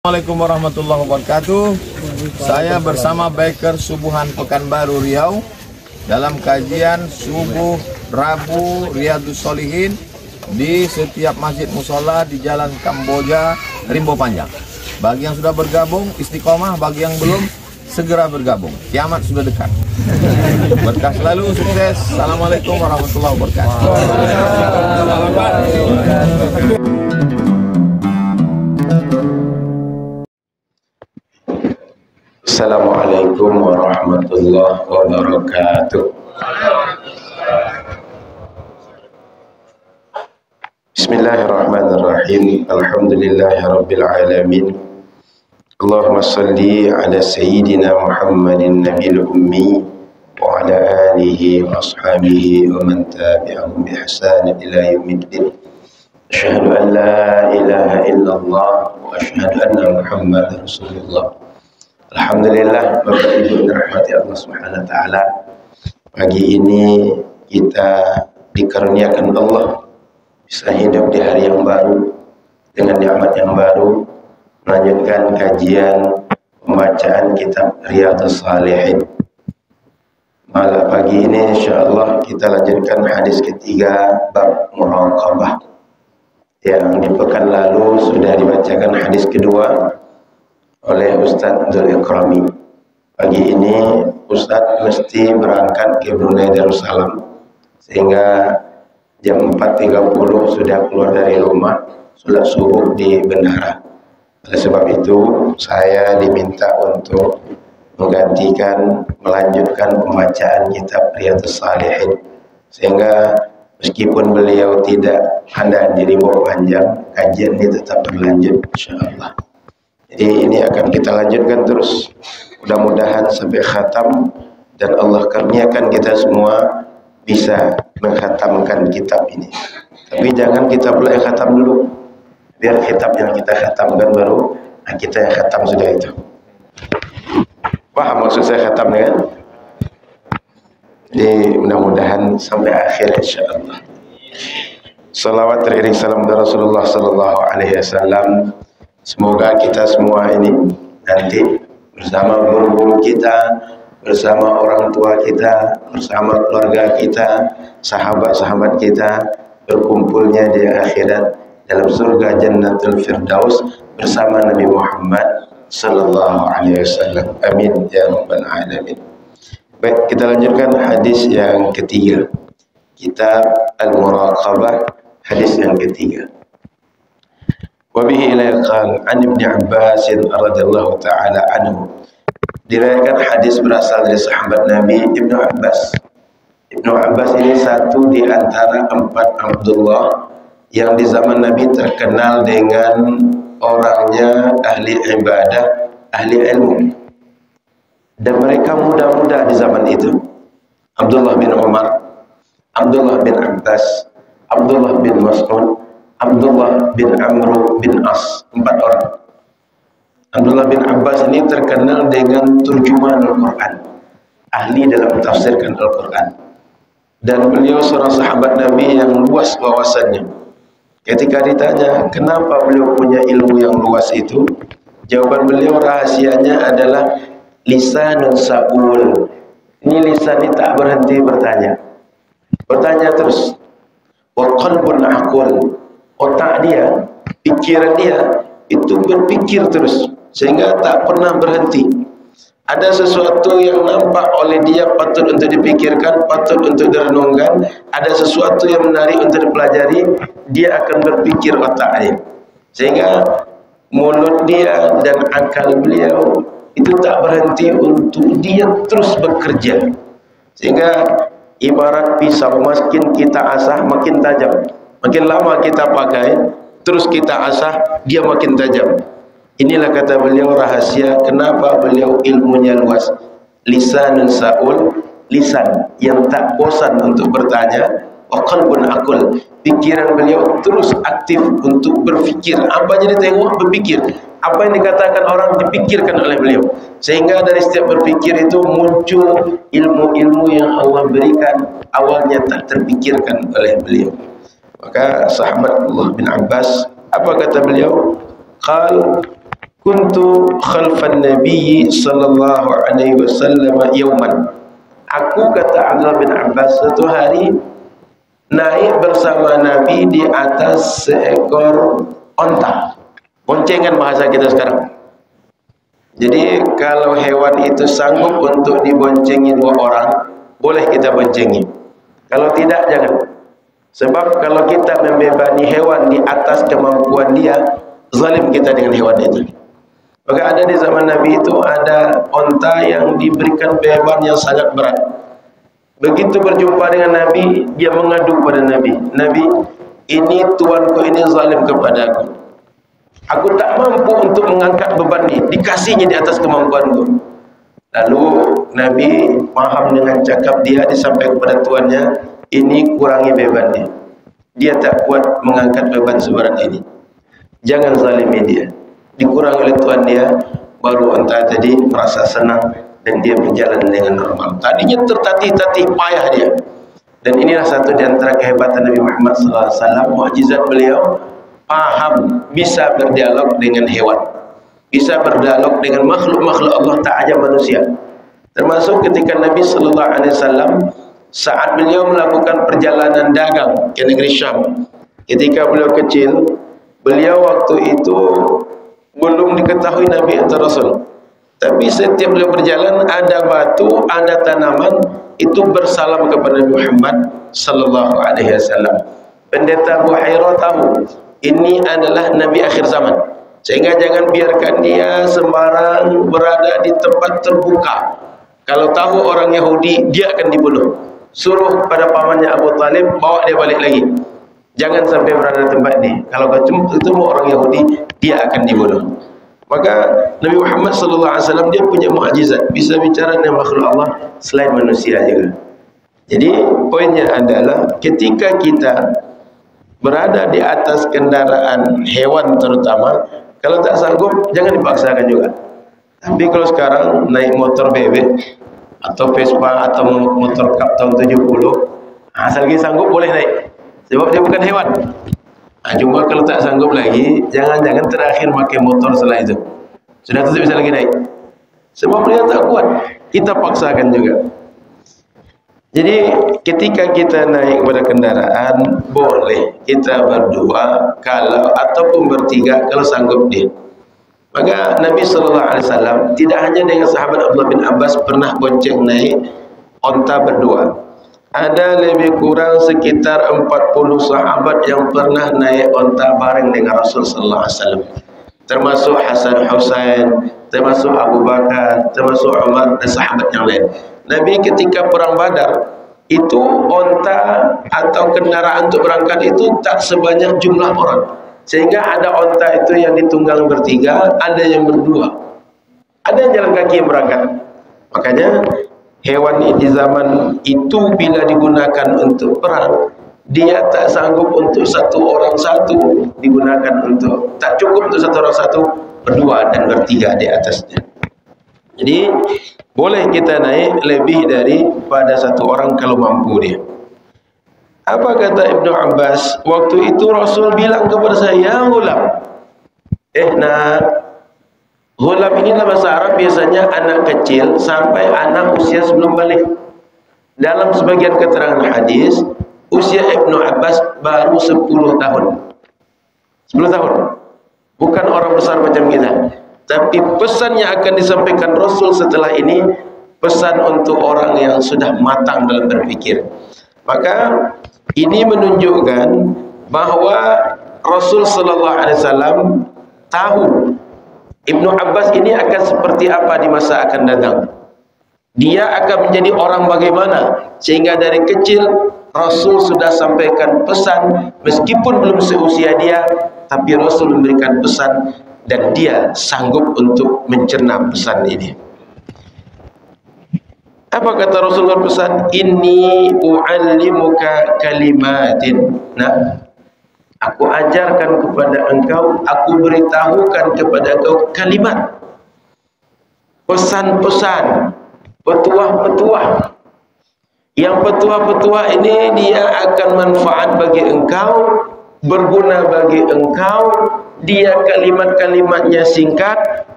Assalamualaikum warahmatullahi wabarakatuh. Saya bersama Biker Subuhan Pekanbaru Riau dalam kajian subuh Rabu Riyadhus Shalihin di setiap masjid musola di Jalan Kamboja, Rimbo Panjang. Bagi yang sudah bergabung istiqomah, bagi yang belum segera bergabung. Kiamat sudah dekat. Berkah selalu, sukses. Assalamualaikum warahmatullahi wabarakatuh. Assalamualaikum warahmatullahi wabarakatuh. Bismillahirrahmanirrahim. Alhamdulillahirabbil alamin. Allahumma shalli ala sayyidina Muhammadin nabiyil ummi wa ala alihi wa ashabihi wa man tabi'ahum bi ihsan ila yaumiddin. Asyhadu an la ilaha illallah wa asyhadu anna Muhammadar Rasulullah. Alhamdulillah, Bapak Ibu dirahmati Allah Subhanahu wa taala. Pagi ini kita dikaruniakan Allah bisa hidup di hari yang baru dengan nikmat yang baru, melanjutkan kajian pembacaan kitab Riyadhus Shalihin. Malam pagi ini insyaallah kita lanjutkan hadis ketiga bab muraqabah. Yang di pekan lalu sudah dibacakan hadis kedua oleh Ustaz Abdul Ikrami. Pagi ini Ustaz mesti berangkat ke Brunei Darussalam sehingga jam 4.30 sudah keluar dari rumah, sholat subuh di bendara. Oleh sebab itu saya diminta untuk menggantikan, melanjutkan pembacaan kitab Riyadhus Shalihin, sehingga meskipun beliau tidak ada di Rimbo Panjang, kajian ini tetap berlanjut insyaallah. Jadi ini akan kita lanjutkan terus, mudah-mudahan sampai khatam, dan Allah karuniakan kita semua bisa mengkhatamkan kitab ini. Tapi jangan kita pula yang khatam dulu, biar kitab yang kita khatamkan baru kita yang khatam sudah itu. Paham maksud saya khatam kan? Jadi mudah-mudahan sampai akhir insyaallah. Salawat teriring salam dari Rasulullah sallallahu alaihi wasallam. Semoga kita semua ini nanti bersama guru-guru kita, bersama orang tua kita, bersama keluarga kita, sahabat-sahabat kita, berkumpulnya di akhirat dalam surga Jannatul Firdaus bersama Nabi Muhammad sallallahu alaihi wasallam. Amin ya rabbal alamin. Baik, kita lanjutkan hadis yang ketiga. Kitab Al-Muraqabah, hadis yang ketiga. Wabihi ila qal an Ibnu Abbas radhiyallahu taala anhu. Diriwayatkan hadis berasal dari sahabat Nabi Ibnu Abbas. Ibnu Abbas ini satu di antara 4 Abdullah yang di zaman Nabi terkenal dengan orangnya ahli ibadah, ahli ilmu. Dan mereka muda-muda di zaman itu. Abdullah bin Umar, Abdullah bin Abbas, Abdullah bin Mas'ud, Abdullah bin Amr bin As, 4 orang. Abdullah bin Abbas ini terkenal dengan turjuman Al-Quran, ahli dalam mentafsirkan Al-Quran. Dan beliau seorang sahabat Nabi yang luas wawasannya. Ketika ditanya kenapa beliau punya ilmu yang luas itu, jawaban beliau rahasianya adalah lisanun sa'ul. Ini lisan ini tak berhenti bertanya. Bertanya terus. Wa qalbun aqul. Otak dia, pikiran dia itu berpikir terus sehingga tak pernah berhenti. Ada sesuatu yang nampak oleh dia patut untuk dipikirkan, patut untuk direnungkan. Ada sesuatu yang menarik untuk dipelajari, dia akan berpikir otaknya. Sehingga mulut dia dan akal beliau itu tak berhenti untuk dia terus bekerja. Sehingga ibarat pisau, makin kita asah makin tajam. Makin lama kita pakai, terus kita asah, dia makin tajam. Inilah kata beliau rahasia kenapa beliau ilmunya luas. Lisanun sa'ul, lisan yang tak bosan untuk bertanya. Wa qalbun aqul, pikiran beliau terus aktif untuk berfikir. Apa jadi tengok, berfikir. Apa yang dikatakan orang dipikirkan oleh beliau. Sehingga dari setiap berfikir itu muncul ilmu-ilmu yang Allah berikan, awalnya tak terpikirkan oleh beliau. Maka sahabat Allah bin Abbas, apa kata beliau? Qal kuntu khalfan Nabi sallallahu alaihi wasallam yauman. Aku, kata Abdullah bin Abbas, suatu hari naik bersama Nabi di atas seekor onta. Boncengan bahasa kita sekarang. Jadi kalau hewan itu sanggup untuk diboncengi 2 orang, boleh kita boncengi. Kalau tidak, jangan. Sebab kalau kita membebani hewan di atas kemampuan dia, zalim kita dengan hewan itu. Maka ada di zaman Nabi itu ada onta yang diberikan beban yang sangat berat. Begitu berjumpa dengan Nabi, dia mengadu kepada Nabi, Nabi, ini tuanku ini zalim kepadaku. Aku tak mampu untuk mengangkat beban ini, dikasihnya di atas kemampuanku. Lalu Nabi paham dengan cakap dia, disampaikan kepada tuannya, ini kurangi beban dia. Dia tak kuat mengangkat beban seberat ini. Jangan zalimi dia. Dikurangi oleh tuan dia, baru onta tadi merasa senang dan dia berjalan dengan normal. Tadinya tertatih-tatih, payah dia. Dan inilah satu di antara kehebatan Nabi Muhammad SAW, mukjizat beliau, paham, bisa berdialog dengan hewan, bisa berdialog dengan makhluk-makhluk Allah, tak aja manusia. Termasuk ketika Nabi SAW saat beliau melakukan perjalanan dagang ke negeri Syam, ketika beliau kecil, beliau waktu itu belum diketahui Nabi atau Rasul. Tapi setiap beliau berjalan, ada batu, ada tanaman, itu bersalam kepada Nabi Muhammad sallallahu alaihi wasallam. Pendeta Buhairah tahu ini adalah Nabi akhir zaman, sehingga jangan biarkan dia sembarang berada di tempat terbuka. Kalau tahu orang Yahudi, dia akan dibunuh. Suruh pada pamannya Abu Talib, bawa dia balik lagi. Jangan sampai berada di tempat ini. Kalau ketemu orang Yahudi, dia akan dibunuh. Maka Nabi Muhammad SAW dia punya mukjizat, bisa bicara dengan makhluk Allah selain manusia juga. Jadi poinnya adalah ketika kita berada di atas kendaraan hewan terutama, kalau tak sanggup jangan dipaksakan juga. Tapi kalau sekarang naik motor bebek atau Vespa atau motor Cup tahun 70, asal lagi sanggup boleh naik. Sebab dia bukan hewan. Cuma kalau tak sanggup lagi, jangan-jangan terakhir pakai motor setelah itu. Sudah tu bisa lagi naik. Sebab dia tak kuat, kita paksakan juga. Jadi ketika kita naik pada kendaraan, boleh kita berdua kalau ataupun bertiga kalau sanggup dia. Maka Nabi SAW tidak hanya dengan sahabat Abdullah bin Abbas pernah bonceng naik onta berdua. Ada lebih kurang sekitar 40 sahabat yang pernah naik onta bareng dengan Rasul sallallahu alaihi wasallam. Termasuk Hasan Husain, termasuk Abu Bakar, termasuk Umar dan sahabat yang lain. Nabi ketika perang Badar itu onta atau kendaraan untuk berangkat itu tak sebanyak jumlah orang. Sehingga ada onta itu yang ditunggang bertiga, ada yang berdua. Ada yang jalan kaki yang berangkat. Makanya hewan di zaman itu bila digunakan untuk perang, dia tak sanggup untuk satu orang satu, digunakan untuk, tak cukup untuk satu orang satu, berdua dan bertiga di atasnya. Jadi boleh kita naik lebih daripada satu orang kalau mampu dia. Apa kata Ibnu Abbas? Waktu itu Rasul bilang kepada saya, ya ghulam. Nak, ghulam ini dalam bahasa Arab biasanya anak kecil sampai anak usia sebelum balik. Dalam sebagian keterangan hadis, usia Ibnu Abbas baru 10 tahun. 10 tahun. Bukan orang besar macam kita. Tapi pesan yang akan disampaikan Rasul setelah ini, pesan untuk orang yang sudah matang dalam berpikir. Maka ini menunjukkan bahwa Rasul sallallahu alaihi wasallam tahu Ibnu Abbas ini akan seperti apa di masa akan datang. Dia akan menjadi orang bagaimana, sehingga dari kecil Rasul sudah sampaikan pesan, meskipun belum seusia dia, tapi Rasul memberikan pesan dan dia sanggup untuk mencerna pesan ini. Apa kata Rasul berpesan? Inni u'allimuka kalimatin. Nah, aku ajarkan kepada engkau, aku beritahukan kepada engkau kalimat, pesan-pesan, petuah-petuah. Yang petuah-petuah ini dia akan manfaat bagi engkau berguna bagi engkau. Dia kalimat-kalimatnya singkat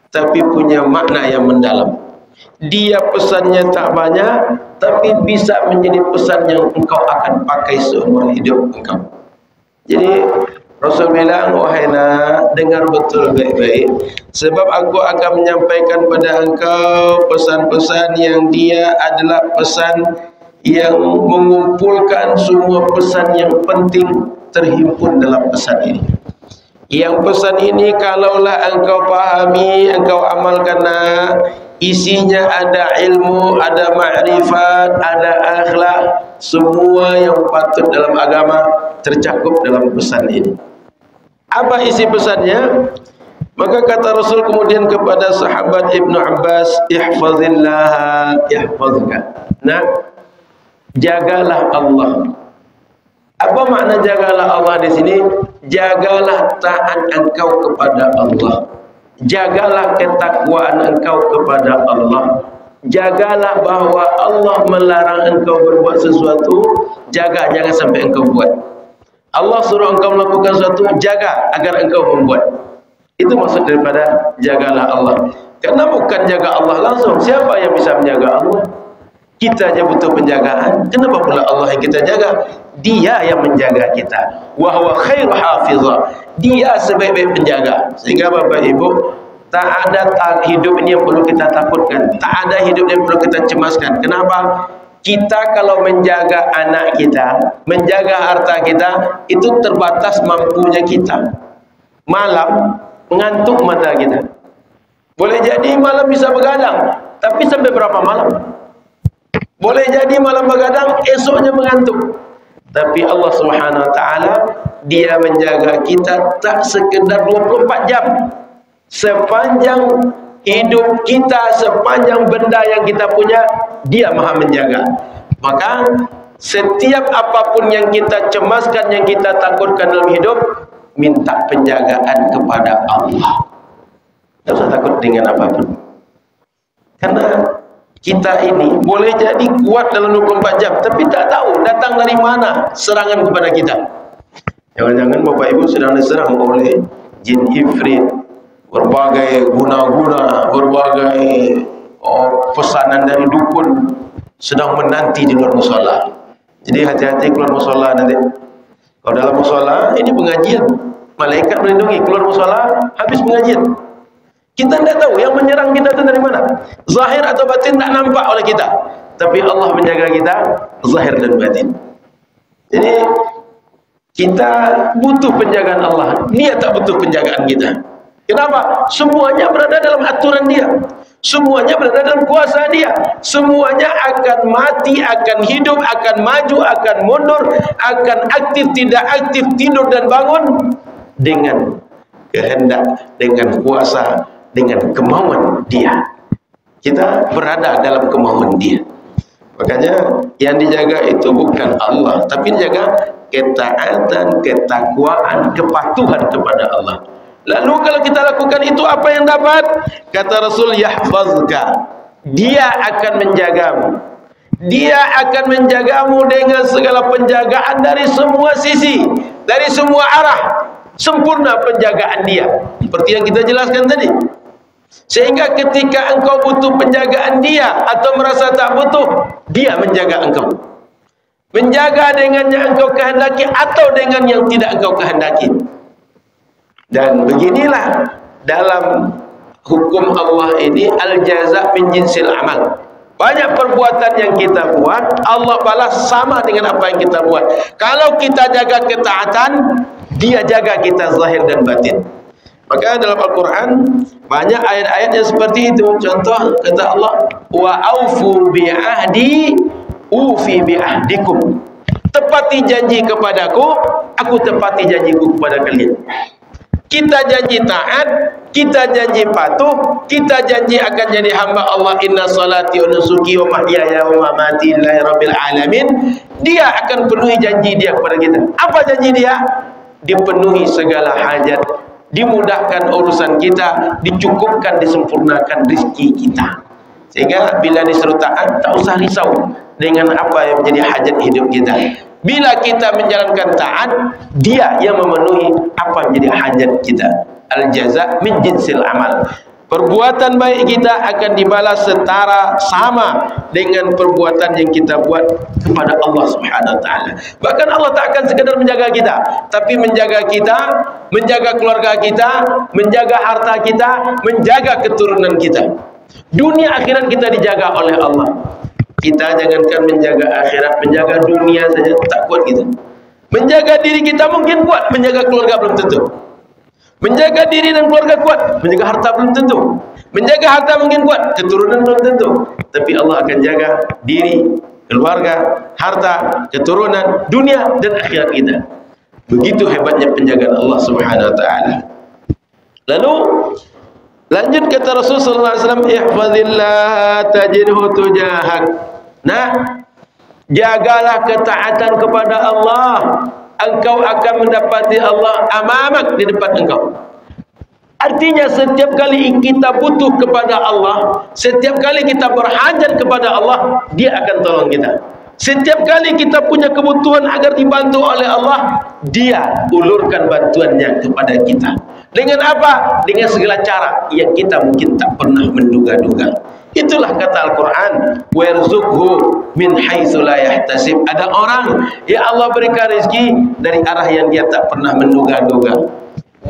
tapi punya makna yang mendalam. Dia pesannya tak banyak tapi bisa menjadi pesan yang engkau akan pakai seumur hidup engkau. Jadi Rasul bilang, wahai nak, dengar betul baik-baik, sebab aku akan menyampaikan pada engkau pesan-pesan yang dia adalah pesan yang mengumpulkan semua pesan yang penting terhimpun dalam pesan ini. Yang pesan ini kalaulah engkau pahami, engkau amalkan, isinya ada ilmu, ada ma'rifat, ada akhlak, semua yang patut dalam agama tercakup dalam pesan ini. Apa isi pesannya? Maka kata Rasul kemudian kepada sahabat Ibnu Abbas, ihfazillah yahfazka. Nah, jagalah Allah. Apa makna jagalah Allah di sini? Jagalah taat engkau kepada Allah. Jagalah ketakwaan engkau kepada Allah. Jagalah bahwa Allah melarang engkau berbuat sesuatu, jaga jangan sampai engkau buat. Allah suruh engkau melakukan sesuatu, jaga agar engkau membuat. Itu maksud daripada jagalah Allah. Karena bukan jaga Allah langsung. Siapa yang bisa menjaga Allah? Kita aja butuh penjagaan. Kenapa pula Allah yang kita jaga? Dia yang menjaga kita. Wa huwa khairu hafizah. Dia sebaik-baik penjaga. Sehingga Bapak Ibu, tak ada hidup ini yang perlu kita takutkan. Tak ada hidup yang perlu kita cemaskan. Kenapa? Kita kalau menjaga anak kita, menjaga harta kita, itu terbatas mampunya kita. Malam mengantuk mata kita. Boleh jadi malam bisa begadang, tapi sampai berapa malam? Boleh jadi malam begadang, esoknya mengantuk. Tapi Allah Subhanahu wa taala, Dia menjaga kita tak sekedar 24 jam. Sepanjang hidup kita, sepanjang benda yang kita punya, Dia Maha menjaga. Maka setiap apapun yang kita cemaskan, yang kita takutkan dalam hidup, minta penjagaan kepada Allah. Tak usah takut dengan apapun. Karena kita ini boleh jadi kuat dalam 24 jam, tapi tak tahu datang dari mana serangan kepada kita. Jangan-jangan Bapak Ibu sedang diserang oleh jin ifrit, berbagai guna-guna, berbagai pesanan dari dukun sedang menanti di luar mushola. Jadi hati-hati keluar mushola nanti. Kalau dalam mushola ini pengajian, malaikat melindungi. Keluar mushola habis pengajian. Kita tidak tahu yang menyerang kita itu dari mana. Zahir atau batin tak nampak oleh kita. Tapi Allah menjaga kita zahir dan batin. Jadi kita butuh penjagaan Allah. Dia tak butuh penjagaan kita. Kenapa? Semuanya berada dalam aturan Dia. Semuanya berada dalam kuasa Dia. Semuanya akan mati, akan hidup, akan maju, akan mundur, akan aktif, tidak aktif, tidur dan bangun dengan kehendak, dengan kuasa, dengan kemauan Dia. Kita berada dalam kemauan Dia. Makanya yang dijaga itu bukan Allah, tapi dijaga ketaatan, ketakwaan, kepatuhan kepada Allah. Lalu kalau kita lakukan itu, apa yang dapat? Kata Rasul, yahfazka. Dia akan menjagamu. Dia akan menjagamu dengan segala penjagaan dari semua sisi, dari semua arah. Sempurna penjagaan Dia. Seperti yang kita jelaskan tadi. Sehingga ketika engkau butuh penjagaan Dia atau merasa tak butuh, Dia menjaga engkau. Menjaga dengan yang engkau kehendaki atau dengan yang tidak engkau kehendaki. Dan beginilah dalam hukum Allah ini, al-jaza min jinsil amal. Banyak perbuatan yang kita buat, Allah balas sama dengan apa yang kita buat. Kalau kita jaga ketaatan, Dia jaga kita zahir dan batin. Maka dalam Al-Quran banyak ayat-ayat yang seperti itu. Contoh kata Allah, wa aufu bi'ahdi ufi bi'ahdikum. Tepati janji kepadaku, aku tepati janjiku kepada kalian. Kita janji taat, kita janji patuh, kita janji akan jadi hamba Allah. Inna salati wa nusuki wa mahyaya wa mamati lillahi rabbil alamin. Dia akan penuhi janji Dia kepada kita. Apa janji Dia? Dipenuhi segala hajat, dimudahkan urusan kita, dicukupkan, disempurnakan rezeki kita. Sehingga bila disuruh taat, tak usah risau dengan apa yang menjadi hajat hidup kita. Bila kita menjalankan taat, dia yang memenuhi apa yang jadi hajat kita. Al-jaza min jinsil amal. Perbuatan baik kita akan dibalas setara sama dengan perbuatan yang kita buat kepada Allah Subhanahu wa taala. Bahkan Allah tak akan sekadar menjaga kita, tapi menjaga kita, menjaga keluarga kita, menjaga harta kita, menjaga keturunan kita. Dunia akhirat kita dijaga oleh Allah. Kita jangankan menjaga akhirat, menjaga dunia saja tak kuat kita. Menjaga diri kita mungkin kuat, menjaga keluarga belum tentu. Menjaga diri dan keluarga kuat, menjaga harta belum tentu. Menjaga harta mungkin kuat, keturunan belum tentu. Tapi Allah akan jaga diri, keluarga, harta, keturunan, dunia dan akhirat kita. Begitu hebatnya penjagaan Allah Subhanahu wa taala. Lalu lanjut kata Rasulullah SAW, ihfazillah tajidhu tujahak. Nah, jagalah ketaatan kepada Allah, engkau akan mendapati Allah amamak, di depan engkau. Artinya setiap kali kita butuh kepada Allah, setiap kali kita berhajat kepada Allah, dia akan tolong kita. Setiap kali kita punya kebutuhan agar dibantu oleh Allah, dia ulurkan bantuannya kepada kita. Dengan apa? Dengan segala cara yang kita mungkin tak pernah menduga-duga. Itulah kata Al-Quran, warzuqhu min haitsu la yahtasib. Ada orang ya Allah berikan rezeki dari arah yang dia tak pernah menduga-duga.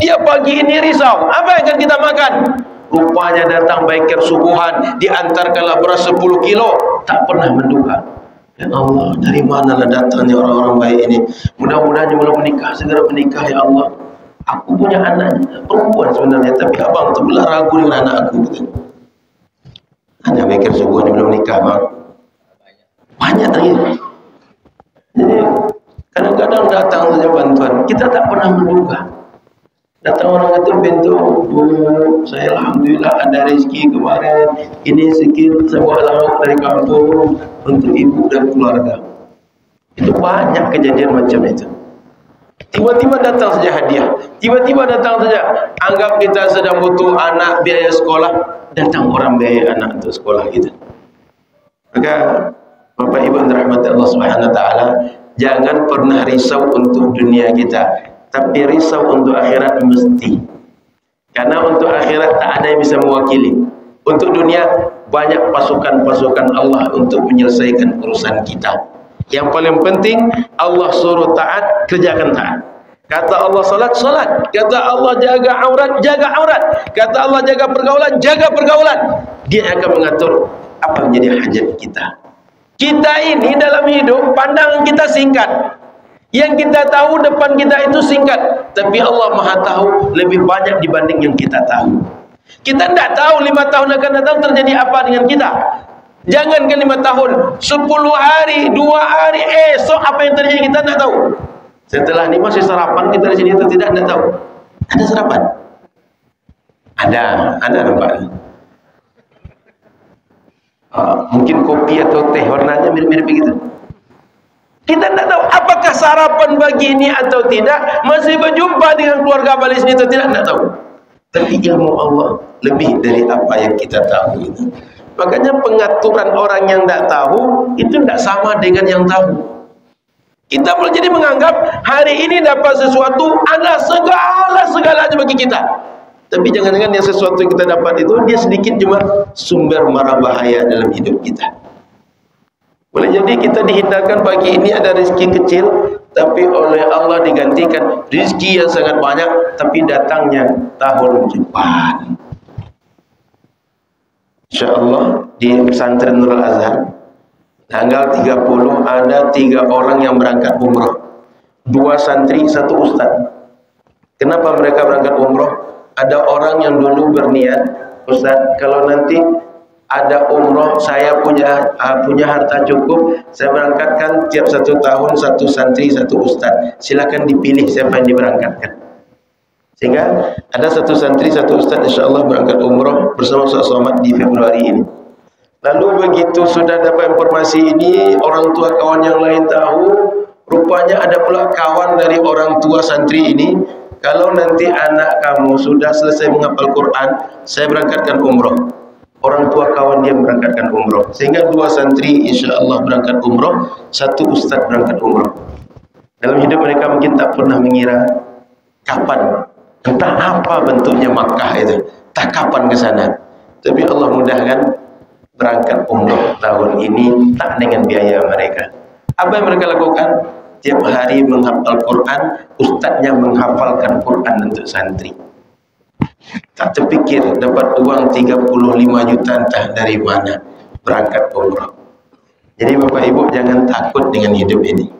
Dia pagi ini risau, apa yang akan kita makan? Rupanya datang biker subuhan, diantarkanlah beras 10 kilo, tak pernah menduga. Ya Allah, dari manalah datangnya orang-orang baik ini? Mudah-mudahan belum menikah, segera menikah ya Allah. Aku punya anak perempuan sebenarnya, tapi abang terbelah ragu dengan anak aku. Ada biker subuhan yang belum nikah, bang. Banyak lagi. Jadi kadang-kadang datang saja bantuan, kita tak pernah menduga. Datang orang kata pintu, saya alhamdulillah ada rezeki kemarin, ini sikit sebuah lauk dari kampung untuk ibu dan keluarga. Itu banyak kejadian macam itu. Tiba-tiba datang saja hadiah, tiba-tiba datang saja, anggap kita sedang butuh anak biaya sekolah, datang orang biaya anak untuk sekolah kita. Maka Bapak Ibu yang dirahmati Allah Subhanahu wa taala, jangan pernah risau untuk dunia kita, tapi risau untuk akhirat mesti. Karena untuk akhirat tak ada yang bisa mewakili. Untuk dunia banyak pasukan-pasukan Allah untuk menyelesaikan urusan kita. Yang paling penting Allah suruh taat, kerjakan taat. Kata Allah salat, salat. Kata Allah jaga aurat, jaga aurat. Kata Allah jaga pergaulan, jaga pergaulan. Dia akan mengatur apa menjadi hajat kita. Kita ini dalam hidup pandangan kita singkat. Yang kita tahu depan kita itu singkat, tapi Allah Maha tahu lebih banyak dibanding yang kita tahu. Kita tidak tahu 5 tahun akan datang terjadi apa dengan kita. Jangankan 5 tahun, 10 hari, 2 hari, esok apa yang terjadi kita tidak tahu. Setelah ini masih sarapan kita di sini atau tidak tahu. Ada sarapan? Ada nampak. Mungkin kopi atau teh warnanya mirip-mirip begitu. Kita tidak tahu apakah sarapan pagi ini atau tidak, masih berjumpa dengan keluarga balik sini atau tidak tahu. Tapi ilmu Allah lebih dari apa yang kita tahu itu. Makanya pengaturan orang yang tidak tahu itu tidak sama dengan yang tahu. Kita boleh jadi menganggap hari ini dapat sesuatu ada segala-segalanya bagi kita. Tapi jangan-jangan yang sesuatu yang kita dapat itu dia sedikit cuma sumber mara bahaya dalam hidup kita. Boleh jadi kita dihindarkan pagi ini ada rezeki kecil, tapi oleh Allah digantikan rezeki yang sangat banyak, tapi datangnya tahun depan. InsyaAllah di pesantren Nurul Azhar tanggal 30 ada 3 orang yang berangkat umrah, 2 santri, 1 ustaz. Kenapa mereka berangkat umrah? Ada orang yang dulu berniat, Ustaz, kalau nanti ada umroh, saya punya harta cukup, saya berangkatkan tiap 1 tahun 1 santri, 1 ustaz. Silakan dipilih siapa yang diberangkatkan. Sehingga ada 1 santri, 1 ustaz insyaAllah berangkat umroh bersama Ustaz Somad di Februari ini. Lalu begitu sudah dapat informasi ini, orang tua kawan yang lain tahu, rupanya ada pula kawan dari orang tua santri ini, kalau nanti anak kamu sudah selesai menghafal Quran, saya berangkatkan umroh. Orang tua kawan dia berangkatkan umroh. Sehingga 2 santri insyaAllah berangkat umroh, 1 ustaz berangkat umroh. Dalam hidup mereka mungkin tak pernah mengira kapan, entah apa bentuknya Makkah itu, tak kapan ke sana. Tapi Allah mudahkan berangkat umrah tahun ini tak dengan biaya mereka. Apa yang mereka lakukan? Tiap hari menghafal Quran, ustadznya menghafalkan Quran untuk santri. Tak terfikir dapat uang 35 juta entah dari mana berangkat umrah. Jadi Bapak Ibu jangan takut dengan hidup ini.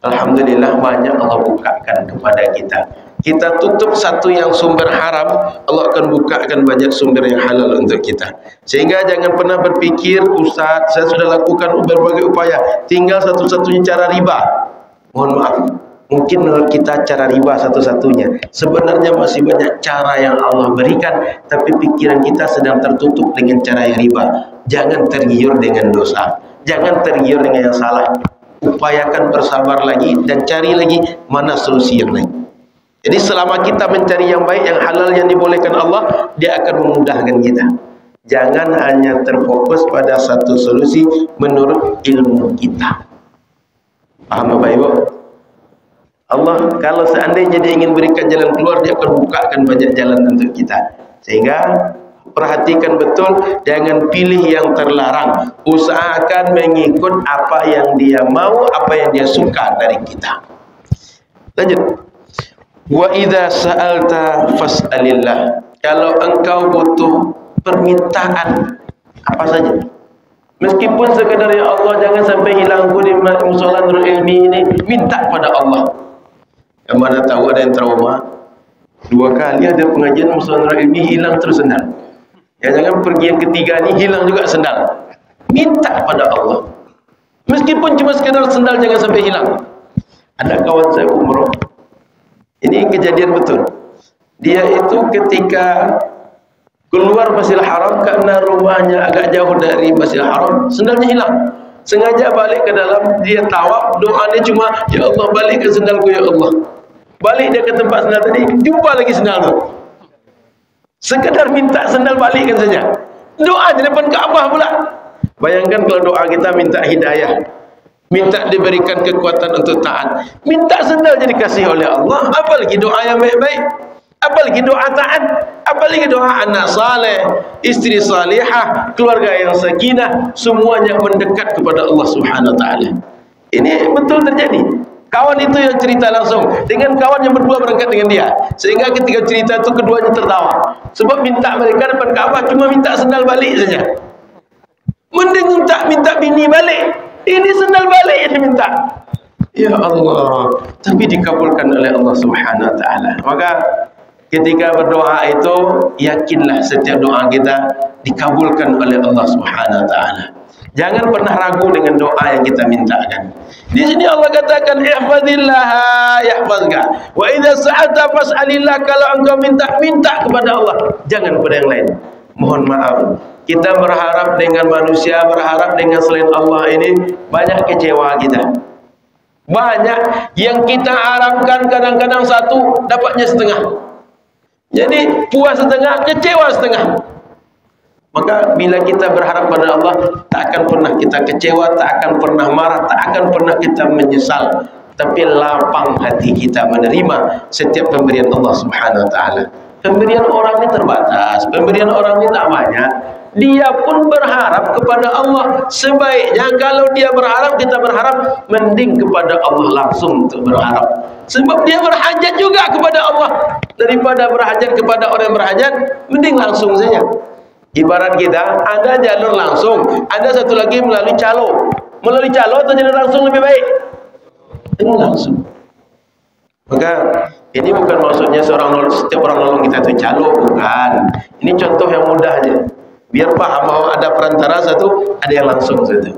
Alhamdulillah banyak Allah bukakan kepada kita. Kita tutup satu yang sumber haram, Allah akan bukakan banyak sumber yang halal untuk kita. Sehingga jangan pernah berpikir, Ustaz, saya sudah lakukan berbagai upaya, tinggal satu-satunya cara riba. Mohon maaf, mungkin menurut kita cara riba satu-satunya. Sebenarnya masih banyak cara yang Allah berikan, tapi pikiran kita sedang tertutup dengan cara yang riba. Jangan tergiur dengan dosa, jangan tergiur dengan yang salah. Upayakan bersabar lagi dan cari lagi mana solusi yang lain. Jadi selama kita mencari yang baik, yang halal, yang dibolehkan Allah, dia akan memudahkan kita. Jangan hanya terfokus pada satu solusi menurut ilmu kita. Paham Bapak Ibu? Allah kalau seandainya dia ingin berikan jalan keluar, dia akan bukakan banyak jalan untuk kita. Sehingga perhatikan betul, jangan pilih yang terlarang. Usahakan mengikut apa yang dia mau, apa yang dia suka dari kita. Lanjut. Wa idza sa'alta fas'alillah. Kalau engkau butuh permintaan apa saja, meskipun sekadar ya Allah jangan sampai hilangku di musola Nurul Ilmi ini, minta pada Allah. Yang mana tahu ada yang trauma 2 kali ada pengajian musola Nurul Ilmi hilang terus sendal. Ya jangan pergi yang ketiga ni hilang juga sendal. Minta pada Allah. Meskipun cuma sekadar sendal jangan sampai hilang. Ada kawan saya umroh. Ini kejadian betul. Dia itu ketika keluar Masjidil Haram karena rumahnya agak jauh dari Masjidil Haram, sendalnya hilang. Sengaja balik ke dalam, dia tawaf, doanya cuma ya Allah balikkan sendalku ya Allah. Balik dia ke tempat sendal tadi, jumpa lagi sendal tu. Sekedar minta sendal balikkan saja. Doa di depan Kaabah pula. Bayangkan kalau doa kita minta hidayah, minta diberikan kekuatan untuk taat, minta sendal jadi dikasih oleh Allah, apalagi doa yang baik-baik, apalagi doa taat, apalagi doa anak saleh, istri salihah, keluarga yang sakinah, semuanya mendekat kepada Allah Subhanahu wa taala. Ini betul terjadi. Kawan itu yang cerita langsung dengan kawan yang berdua berangkat dengan dia, sehingga ketika cerita itu keduanya tertawa sebab minta mereka depan Kaabah cuma minta sendal balik saja. Mending minta bini balik, ini sendal balik yang diminta. Ya Allah, tapi dikabulkan oleh Allah Subhanahu wa taala. Maka ketika berdoa itu yakinlah setiap doa kita dikabulkan oleh Allah Subhanahu wa taala. Jangan pernah ragu dengan doa yang kita mintakan. Di sini Allah katakan ihfazillah yahfazka. Wa idza sa'alta fas'alillah, kalau engkau minta kepada Allah, jangan kepada yang lain. Mohon maaf, kita berharap dengan manusia, berharap dengan selain Allah ini banyak kecewa kita. Banyak yang kita harapkan kadang-kadang satu dapatnya setengah. Jadi puas setengah, kecewa setengah. Maka bila kita berharap pada Allah, tak akan pernah kita kecewa, tak akan pernah marah, tak akan pernah kita menyesal. Tapi lapang hati kita menerima setiap pemberian Allah Subhanahu wa taala. Pemberian orang ini terbatas, pemberian orang ini tak banyak. Dia pun berharap kepada Allah. Sebaiknya kalau dia berharap, kita berharap mending kepada Allah langsung untuk berharap. Sebab dia berhajat juga kepada Allah. Daripada berhajat kepada orang yang berhajat, mending langsung saja. Ibarat kita ada jalur langsung, ada satu lagi melalui calo. Melalui calo atau jalur langsung lebih baik? Ini langsung. Maka ini bukan maksudnya setiap orang nolong kita itu calo, bukan. Ini contoh yang mudah aja. Biar paham bahwa ada perantara satu, ada yang langsung satu.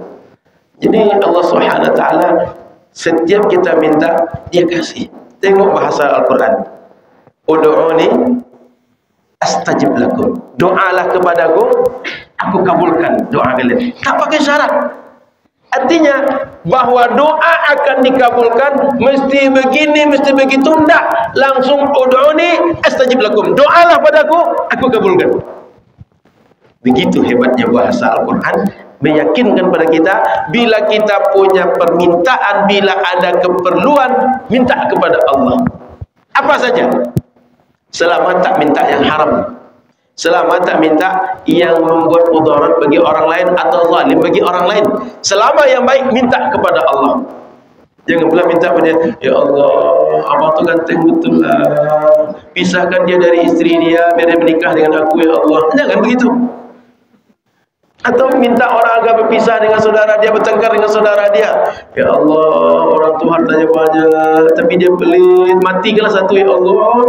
Jadi Allah Subhanahu wa taala setiap kita minta, dia kasih. Tengok bahasa Al-Qur'an. Ud'uni astajib lakum. Doalah kepadaku, aku kabulkan doa kalian. Tak pakai syarat. Artinya bahwa doa akan dikabulkan mesti begini, mesti begitu, enggak. Langsung ud'uni astajib lakum. Doalah padaku, aku kabulkan. Begitu hebatnya bahasa Al-Quran. meyakinkan pada kita bila kita punya permintaan, bila ada keperluan, minta kepada Allah. Apa saja. Selama tak minta yang haram. Selama tak minta yang membuat mudarat bagi orang lain atau zalim bagi orang lain. Selama yang baik, minta kepada Allah. Jangan pula minta pada dia, ya Allah, abang tu ganteng betul lah, pisahkan dia dari isteri dia biar dia menikah dengan aku, ya Allah. Jangan begitu. Atau minta orang agak berpisah dengan saudara dia, bertengkar dengan saudara dia, ya Allah, orang tu hartanya banyak tapi dia pelit, matikanlah satu, ya Allah.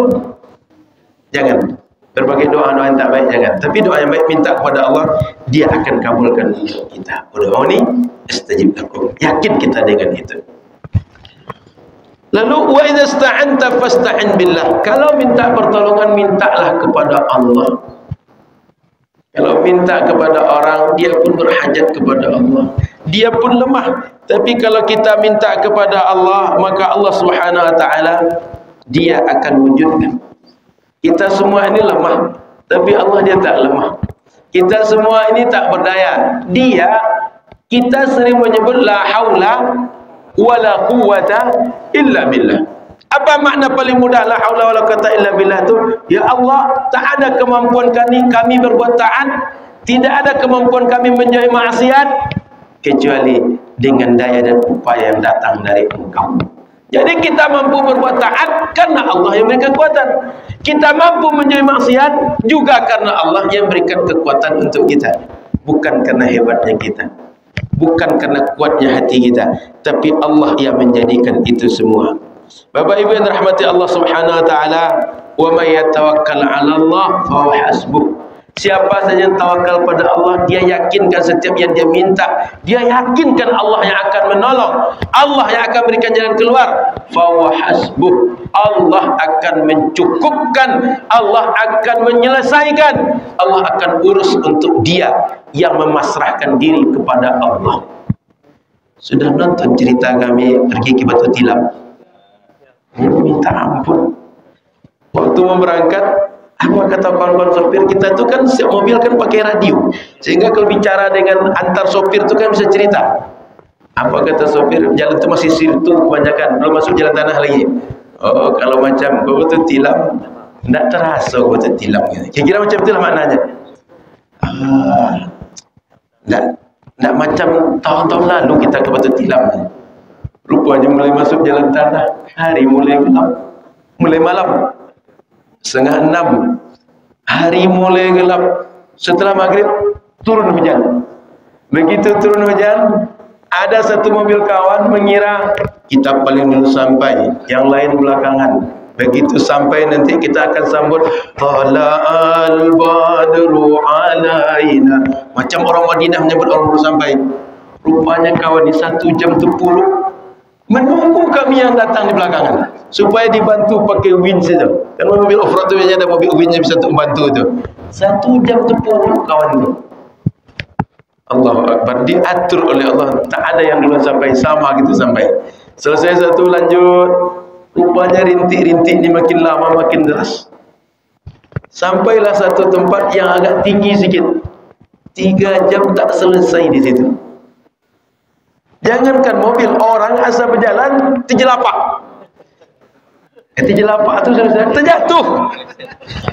Jangan. Berbagai doa-doa yang tak baik jangan. Tapi doa yang baik minta kepada Allah, dia akan kabulkan kita. Doa ni astajib lakum. Yakin kita dengan itu. Lalu wa idza sta'anta fasta'in billah. Kalau minta pertolongan, mintalah kepada Allah. Kalau minta kepada orang, dia pun berhajat kepada Allah. Dia pun lemah. Tapi kalau kita minta kepada Allah, maka Allah Subhanahu wa taala dia akan wujudkan. Kita semua ini lemah, tapi Allah dia tak lemah. Kita semua ini tak berdaya. Kita sering menyebut la haula wala quwwata illa billah. Apa makna paling mudah la haula wala quwwata illa billah tu? Ya Allah, tak ada kemampuan kami berbuat taat, tidak ada kemampuan kami menjauhi maksiat kecuali dengan daya dan upaya yang datang dari Engkau. Jadi kita mampu berbuat taat karena Allah yang berikan kekuatan. Kita mampu menjauhi maksiat juga karena Allah yang berikan kekuatan untuk kita. Bukan karena hebatnya kita, bukan karena kuatnya hati kita, tapi Allah yang menjadikan itu semua. Bapak Ibu yang dirahmati Allah Subhanahu wa taala, wa may yatawakkal 'ala Allah fa huwa hasbuh. Siapa saja yang tawakal pada Allah, dia yakinkan setiap yang dia minta, dia yakinkan Allah yang akan menolong, Allah yang akan berikan jalan keluar. Fa huwa hasbuh. Allah akan mencukupkan, Allah akan menyelesaikan, Allah akan urus untuk dia yang memasrahkan diri kepada Allah. Sudah nonton cerita kami pergi ke Batu Tilam? Minta ampun. Waktu mau berangkat, apa kata kawan-kawan sopir kita tu kan setiap mobil kan pakai radio, sehingga kalau bicara dengan antar sopir tu kan bisa cerita. Apa kata sopir, jalan tu masih sirtu kebanyakan, belum masuk jalan tanah lagi. Oh, kalau macam kau Batu Tilam, tak terasa kau Batu Tilam. Kira-kira macam itulah maknanya. Tak macam tahun-tahun lalu kita ke Batu Tilam. Rupanya mulai masuk jalan tanah, hari mulai gelap, mulai malam 5:30, hari mulai gelap. Setelah maghrib turun hujan. Begitu turun hujan, ada satu mobil kawan mengira kita paling dulu sampai, yang lain belakangan. Begitu sampai nanti kita akan sambut tala'al badru alaina. Macam orang Madinah menyebut orang baru sampai. Rupanya kawan di 1 jam 10 menunggu kami yang datang di belakangan supaya dibantu pakai wind saja. Kan mobil off-road tu biasanya ada mobil wind yang bisa untuk membantu tu. 1 jam 10 kawan tu. Allahu Akbar, diatur oleh Allah. Tak ada yang duluan sampai, sama gitu sampai. Selesai satu lanjut. Rupanya rintik-rintik ni makin lama makin deras. Sampailah satu tempat yang agak tinggi sikit. 3 jam tak selesai di situ. Jangankan mobil, orang asal berjalan terjelapak. Terjelapak tu terjatuh.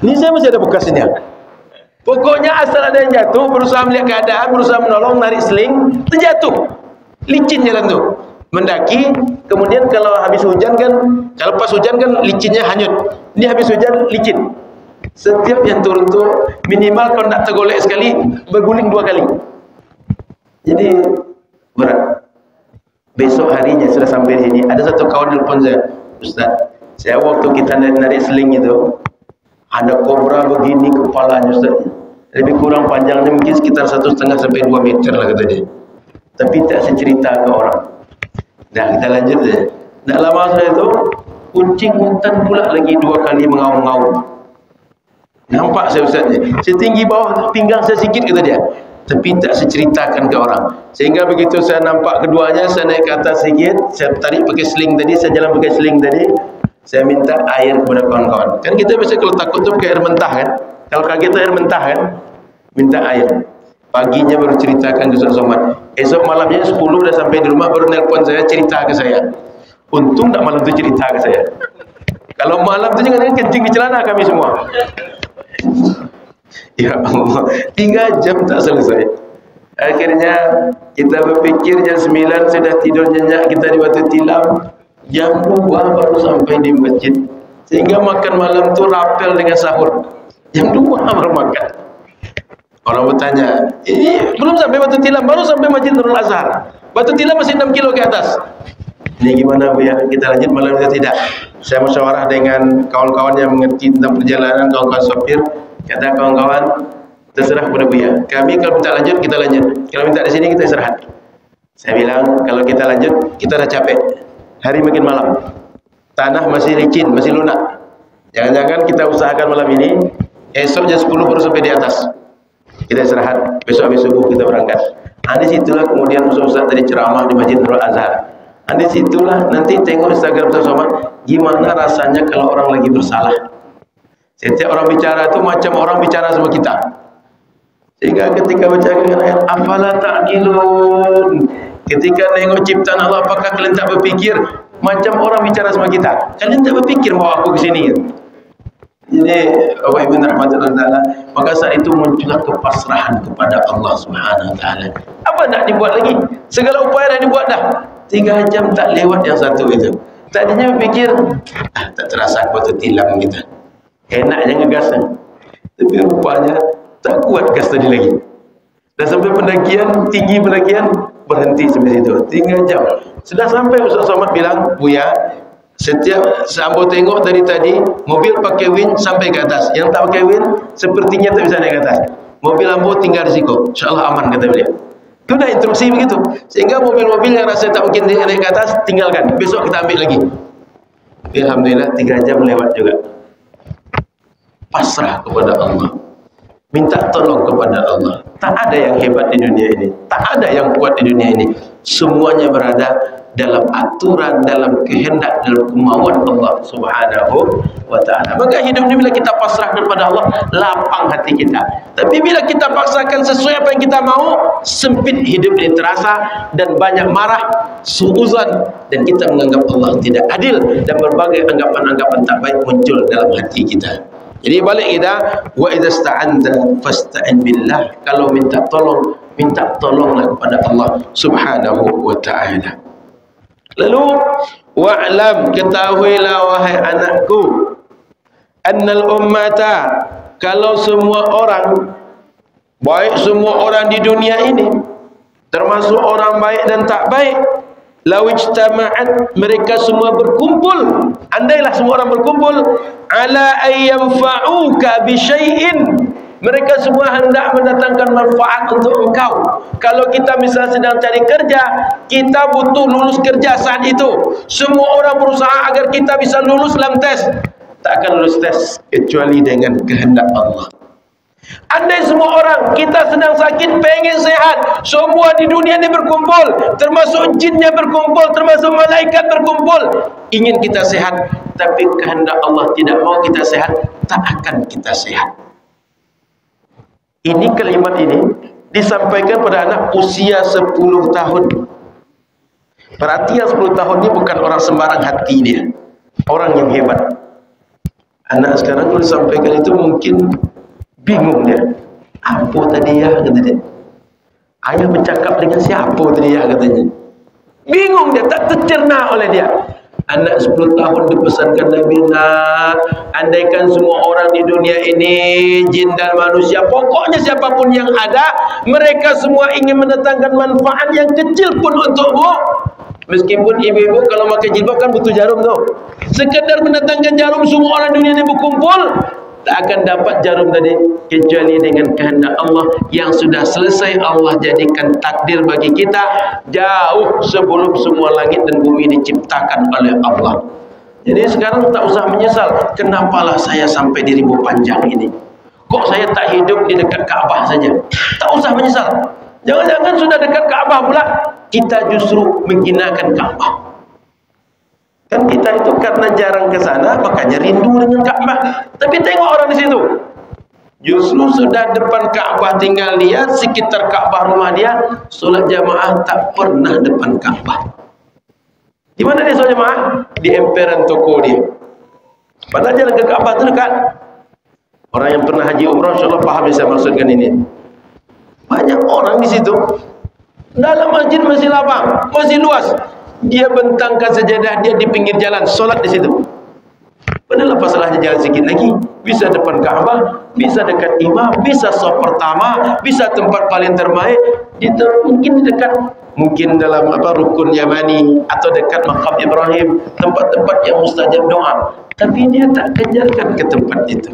Ini saya masih ada bekasnya. Pokoknya asal ada yang jatuh, berusaha melihat keadaan, berusaha menolong, narik seling, terjatuh. Licin jalan tu. Mendaki, kemudian kalau habis hujan kan, kalau pas hujan kan licinnya hanyut. Ini habis hujan licin. Setiap yang turun tu minimal kalau nak tergolek sekali, berguling 2 kali. Jadi berat. Besok harinya sudah sampai di sini, ada satu kawan nelpon saya, Ustaz, saya waktu kita narik seling itu ada kobra begini kepalanya Ustaz, lebih kurang panjangnya mungkin sekitar 1,5 sampai 2 meter lah kata dia, tapi tak saya cerita ke orang. Dah kita lanjut je. Tak lama setelah itu kucing hutan pula lagi 2 kali mengaum-ngaum. Nampak saya Ustaz ni, setinggi bawah pinggang saya sikit kata dia, tapi tak saya ceritakan ke orang. Sehingga begitu saya nampak keduanya, saya naik ke atas sikit, saya tarik pakai seling tadi, saya jalan pakai seling tadi, saya minta air kepada kawan-kawan. Kan kita biasa kalau takut tu pakai air mentah kan, kalau kaget tu air mentah kan, minta air. Paginya baru ceritakan ke Ustaz Somad. Esok malamnya 10 dah sampai di rumah baru nelpon saya, cerita ke saya. Untung tak malam tu cerita ke saya. Kalau malam tu jangan kencing di celana kami semua. Ya Allah, 3 jam tak selesai. Akhirnya kita berfikir jam 9 sudah tidur nyenyak, kita di Batu Tilam. Jam 2 baru sampai di masjid. Sehingga makan malam tu rapel dengan sahur. Jam 2 baru makan. Orang bertanya, ini belum sampai Batu Tilam, baru sampai Masjid Nurul Azhar. Batu Tilam masih 6 kilo ke atas. Ini gimana Bu ya? Kita lanjut malam itu tidak? Saya musyawarah dengan kawan-kawan yang mengerti tentang perjalanan, kawan-kawan sopir. Kata kawan-kawan, terserah kepada Bu ya. Kami kalau minta lanjut, kita lanjut. Kalau minta di sini, kita istirahat. Saya bilang, kalau kita lanjut, kita dah capek. Hari makin malam. Tanah masih licin, masih lunak. Jangan-jangan kita usahakan malam ini, esok jam 10 baru sampai di atas. Kita istirahat, besok habis subuh kita berangkat. Di situlah kemudian Ustaz tadi ceramah di Masjid Nurul Azhar. Di situlah nanti tengok Instagram Ustaz Somad, gimana rasanya kalau orang lagi bersalah. Setiap orang bicara itu macam orang bicara sama kita. Sehingga ketika baca ayat afala ta'qilun, ketika tengok ciptaan Allah, apakah kalian tak berfikir? Macam orang bicara sama kita. Kalian tak berfikir bawa aku ke sini. Jadi Bapak Ibu rahmatullah taala, maka saat itu muncullah kepasrahan kepada Allah Subhanahu wa taala. Apa nak dibuat lagi? Segala upaya dah dibuat dah. 3 jam tak lewat yang satu itu. Tadinya berfikir, tak terasa Batu Tilam kita. Enaknya ngegas. Tapi rupanya tak kuat gas tadi lagi. Dah sampai pendakian, tinggi pendakian, berhenti sampai situ. 3 jam. Sudah sampai Ustaz Somad bilang, Buya, setiap sambo tengok tadi mobil pakai win sampai ke atas. Yang tak pakai win sepertinya tak bisa naik ke atas. Mobil ambo tinggal risiko. InsyaAllah aman, kata beliau. Itu dah instruksi begitu. Sehingga mobil-mobil yang rasa tak mungkin naik ke atas, tinggalkan. Besok kita ambil lagi. Alhamdulillah 3 jam lewat juga. Pasrah kepada Allah. Minta tolong kepada Allah. Tak ada yang hebat di dunia ini. Tak ada yang kuat di dunia ini. Semuanya berada dalam aturan, dalam kehendak, dalam kemauan Allah Subhanahu wa ta'ala. Maka hidup ini bila kita pasrahkan kepada Allah, lapang hati kita. Tapi bila kita paksakan sesuai apa yang kita mau, sempit hidup ini terasa dan banyak marah, suuzan, dan kita menganggap Allah tidak adil dan berbagai anggapan-anggapan tak baik muncul dalam hati kita. Jadi balik kita, wa idza sta'anta fasta'in billah. Kalau minta tolonglah kepada Allah Subhanahu wa ta'ala. Lalu wa'lam, ketahuilah wahai anakku, annal ummata, kalau semua orang, baik semua orang di dunia ini, termasuk orang baik dan tak baik, law ijtama'at, mereka semua berkumpul, andailah semua orang berkumpul, ala ayyanfa'uka bi syai'in, mereka semua hendak mendatangkan manfaat untuk engkau. Kalau kita misalnya sedang cari kerja, kita butuh lulus kerja saat itu. Semua orang berusaha agar kita bisa lulus dalam tes. Tak akan lulus tes kecuali dengan kehendak Allah. Andai semua orang, kita sedang sakit, pengen sehat, semua di dunia ini berkumpul, termasuk jinnya berkumpul, termasuk malaikat berkumpul, ingin kita sehat, tapi kehendak Allah tidak mau kita sehat, tak akan kita sehat. Ini kalimat ini disampaikan pada anak usia 10 tahun. Perhatian 10 tahun ini bukan orang sembarang hati dia, orang yang hebat. Anak sekarang kalau disampaikan itu mungkin bingung dia. Apa tadi ya, kata dia. Ayah bercakap dengan siapa tadi ya, katanya. Bingung dia, tak tercerna oleh dia. Anak 10 tahun dipesankan Nabi, nak, andaikan semua orang di dunia ini, jin dan manusia, pokoknya siapapun yang ada, mereka semua ingin mendatangkan manfaat yang kecil pun untukmu. Meskipun ibu-ibu kalau pakai jilbab kan butuh jarum tu. Sekedar mendatangkan jarum, semua orang dunia ini berkumpul, tak akan dapat jarum tadi kecuali dengan kehendak Allah yang sudah selesai Allah jadikan takdir bagi kita jauh sebelum semua langit dan bumi diciptakan oleh Allah. Jadi sekarang tak usah menyesal, kenapalah saya sampai di Ribu Panjang ini, kok saya tak hidup di dekat Kaabah saja. Tak usah menyesal. Jangan-jangan sudah dekat Kaabah pula kita justru menghinakan Kaabah. Kan kita itu karena jarang ke sana, makanya rindu dengan Ka'bah. Tapi tengok orang di situ. Justru sudah depan Ka'bah tinggal dia, sekitar Ka'bah rumah dia, solat jamaah tak pernah depan Ka'bah. Di mana dia solat jamaah? Di emperan toko dia. Padahal jalan ke Ka'bah itu dekat. Orang yang pernah haji umrah insyaallah paham bisa maksudkan ini. Banyak orang di situ. Dalam masjid masih lapang, masih luas. Dia bentangkan sajadah dia di pinggir jalan, solat di situ. Padahal apa salahnya jalan sikit lagi? Bisa depan Ka'bah, bisa dekat imam, bisa saf pertama, bisa tempat paling terbaik. Itu mungkin dekat, mungkin dalam rukun Yamani atau dekat makam Ibrahim, tempat-tempat yang mustajab doa. Tapi dia tak kejarkan ke tempat itu.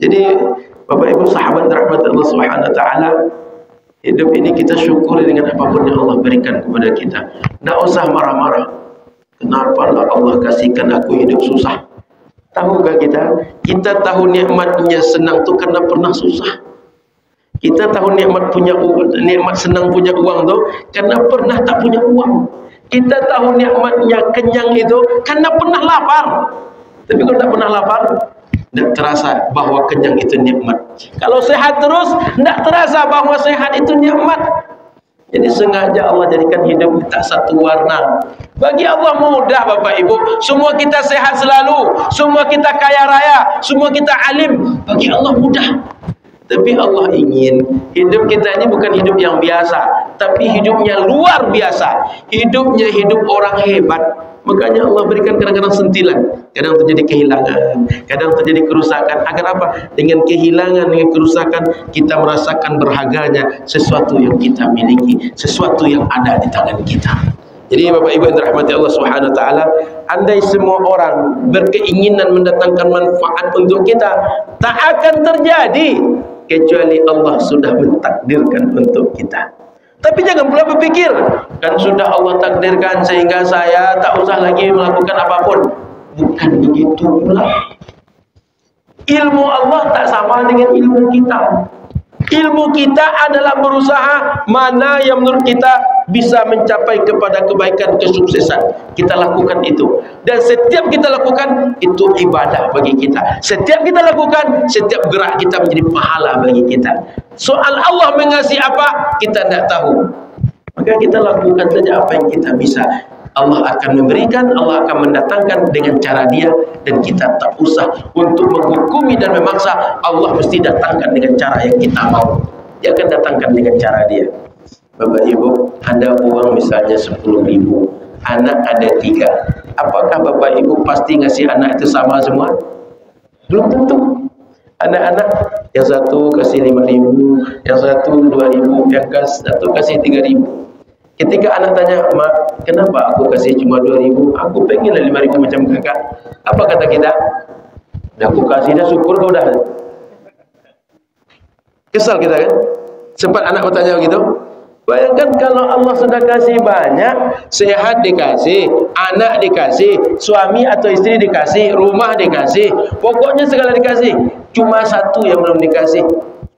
Jadi Bapak Ibu sahabat rahmat Allah Subhanahu wa taala, hidup ini kita syukuri dengan apapun yang Allah berikan kepada kita. Tak usah marah-marah. Kenapa Allah kasihkan aku hidup susah? Tahukah kita? Kita tahu nikmatnya senang tu karena pernah susah. Kita tahu nikmat senang punya uang tu karena pernah tak punya uang. Kita tahu nikmatnya kenyang itu karena pernah lapar. Tapi kalau tak pernah lapar, tidak terasa bahwa kenyang itu nikmat. Kalau sehat terus, tidak terasa bahwa sehat itu nikmat. Jadi sengaja Allah jadikan hidup kita satu warna. Bagi Allah mudah Bapak Ibu. Semua kita sehat selalu, semua kita kaya raya, semua kita alim. Bagi Allah mudah. Tapi Allah ingin hidup kita ini bukan hidup yang biasa, tapi hidupnya luar biasa. Hidupnya hidup orang hebat. Makanya Allah berikan kadang-kadang sentilan. Kadang terjadi kehilangan, kadang terjadi kerusakan. Agar apa? Dengan kehilangan, dengan kerusakan, kita merasakan berharganya sesuatu yang kita miliki, sesuatu yang ada di tangan kita. Jadi Bapak Ibu yang dirahmati Allah Subhanahu wa taala, andai semua orang berkeinginan mendatangkan manfaat untuk kita, tak akan terjadi kecuali Allah sudah mentakdirkan untuk kita. Tapi jangan pula berpikir, kan sudah Allah takdirkan sehingga saya tak usah lagi melakukan apapun. Bukan begitu pula. Ilmu Allah tak sama dengan ilmu kita. Ilmu kita adalah berusaha mana yang menurut kita bisa mencapai kepada kebaikan, kesuksesan. Kita lakukan itu. Dan setiap kita lakukan, itu ibadah bagi kita. Setiap kita lakukan, setiap gerak kita menjadi pahala bagi kita. Soal Allah mengasihi apa, kita tidak tahu. Maka kita lakukan saja apa yang kita bisa. Allah akan memberikan, Allah akan mendatangkan dengan cara dia. Dan kita tak usah untuk menghukumi dan memaksa. Allah mesti datangkan dengan cara yang kita mau. Dia akan datangkan dengan cara dia. Bapak Ibu, ada uang misalnya 10.000, anak ada 3. Apakah Bapak Ibu pasti ngasih anak itu sama semua? Belum tentu. Anak-anak yang satu kasih 5.000, yang satu 2.000, yang satu kasih 3.000. Ketika anak tanya, "Mak, kenapa aku kasih cuma 2.000? Aku pengen 5.000 macam kakak." Apa kata kita? Dah aku kasih dah, syukur kau dah. Kesal kita kan? Sempat anak bertanya begitu. Bayangkan kalau Allah sudah kasih banyak, sehat dikasih, anak dikasih, suami atau istri dikasih, rumah dikasih, pokoknya segala dikasih. Cuma satu yang belum dikasih.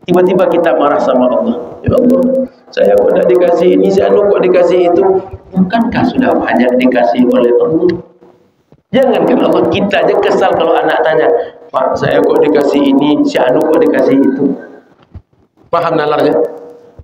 Tiba-tiba kita marah sama Allah. Ya Allah, saya kok tidak dikasih ini, si anu kok dikasih itu. Bukankah sudah banyak dikasih oleh Allah? Jangankan Allah, kita aja kesal kalau anak tanya, "Pak, saya kok dikasih ini, si anu kok dikasih itu." Paham nalarnya?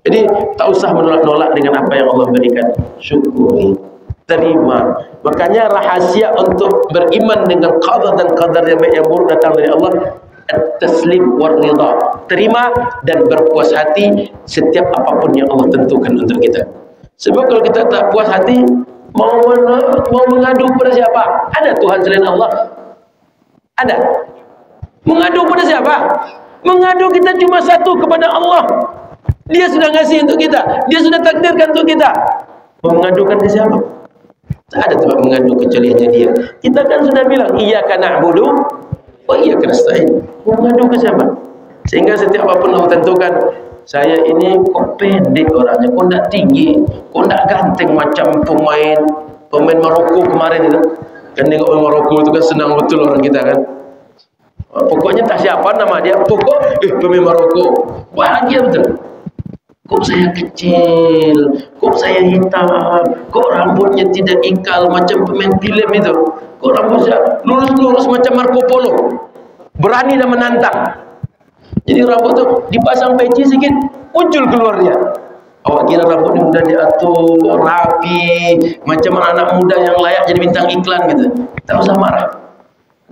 Jadi tak usah menolak-nolak dengan apa yang Allah berikan. Syukuri, terima. Makanya rahasia untuk beriman dengan qada dan qadar yang baik yang buruk datang dari Allah, at-taslim war ridha. Terima dan berpuas hati setiap apapun yang Allah tentukan untuk kita. Sebab kalau kita tak puas hati, mau mengadu kepada siapa? Ada Tuhan selain Allah? Ada. Mengadu kepada siapa? Mengadu kita cuma satu, kepada Allah. Dia sudah ngasih untuk kita, dia sudah takdirkan untuk kita. Mau mengadukan ke siapa? Tak ada tempat mengadu kecuali hanya dia. Kita kan sudah bilang, iyyaka na'budu wa iyyaka nasta'in. Mau mengadu ke siapa? Sehingga setiap apapun Allah tentukan, saya ini kok pendek orangnya, kok tidak tinggi, kok tidak ganteng macam pemain Maroko kemarin itu. Kan tengok pemain Maroko itu kan senang betul orang kita kan. Pokoknya tak siapa nama dia, pokok pemain Maroko, bahagia betul. Kok saya kecil, kok saya hitam, kok rambutnya tidak ikal macam pemain film itu, kok rambutnya lurus-lurus macam Marco Polo, berani dan menantang. Jadi rambut tu dipasang peci sikit, muncul keluar dia. Awak kira rambut ni mudah diatur, rapi, macam anak muda yang layak jadi bintang iklan gitu. Tak usah marah.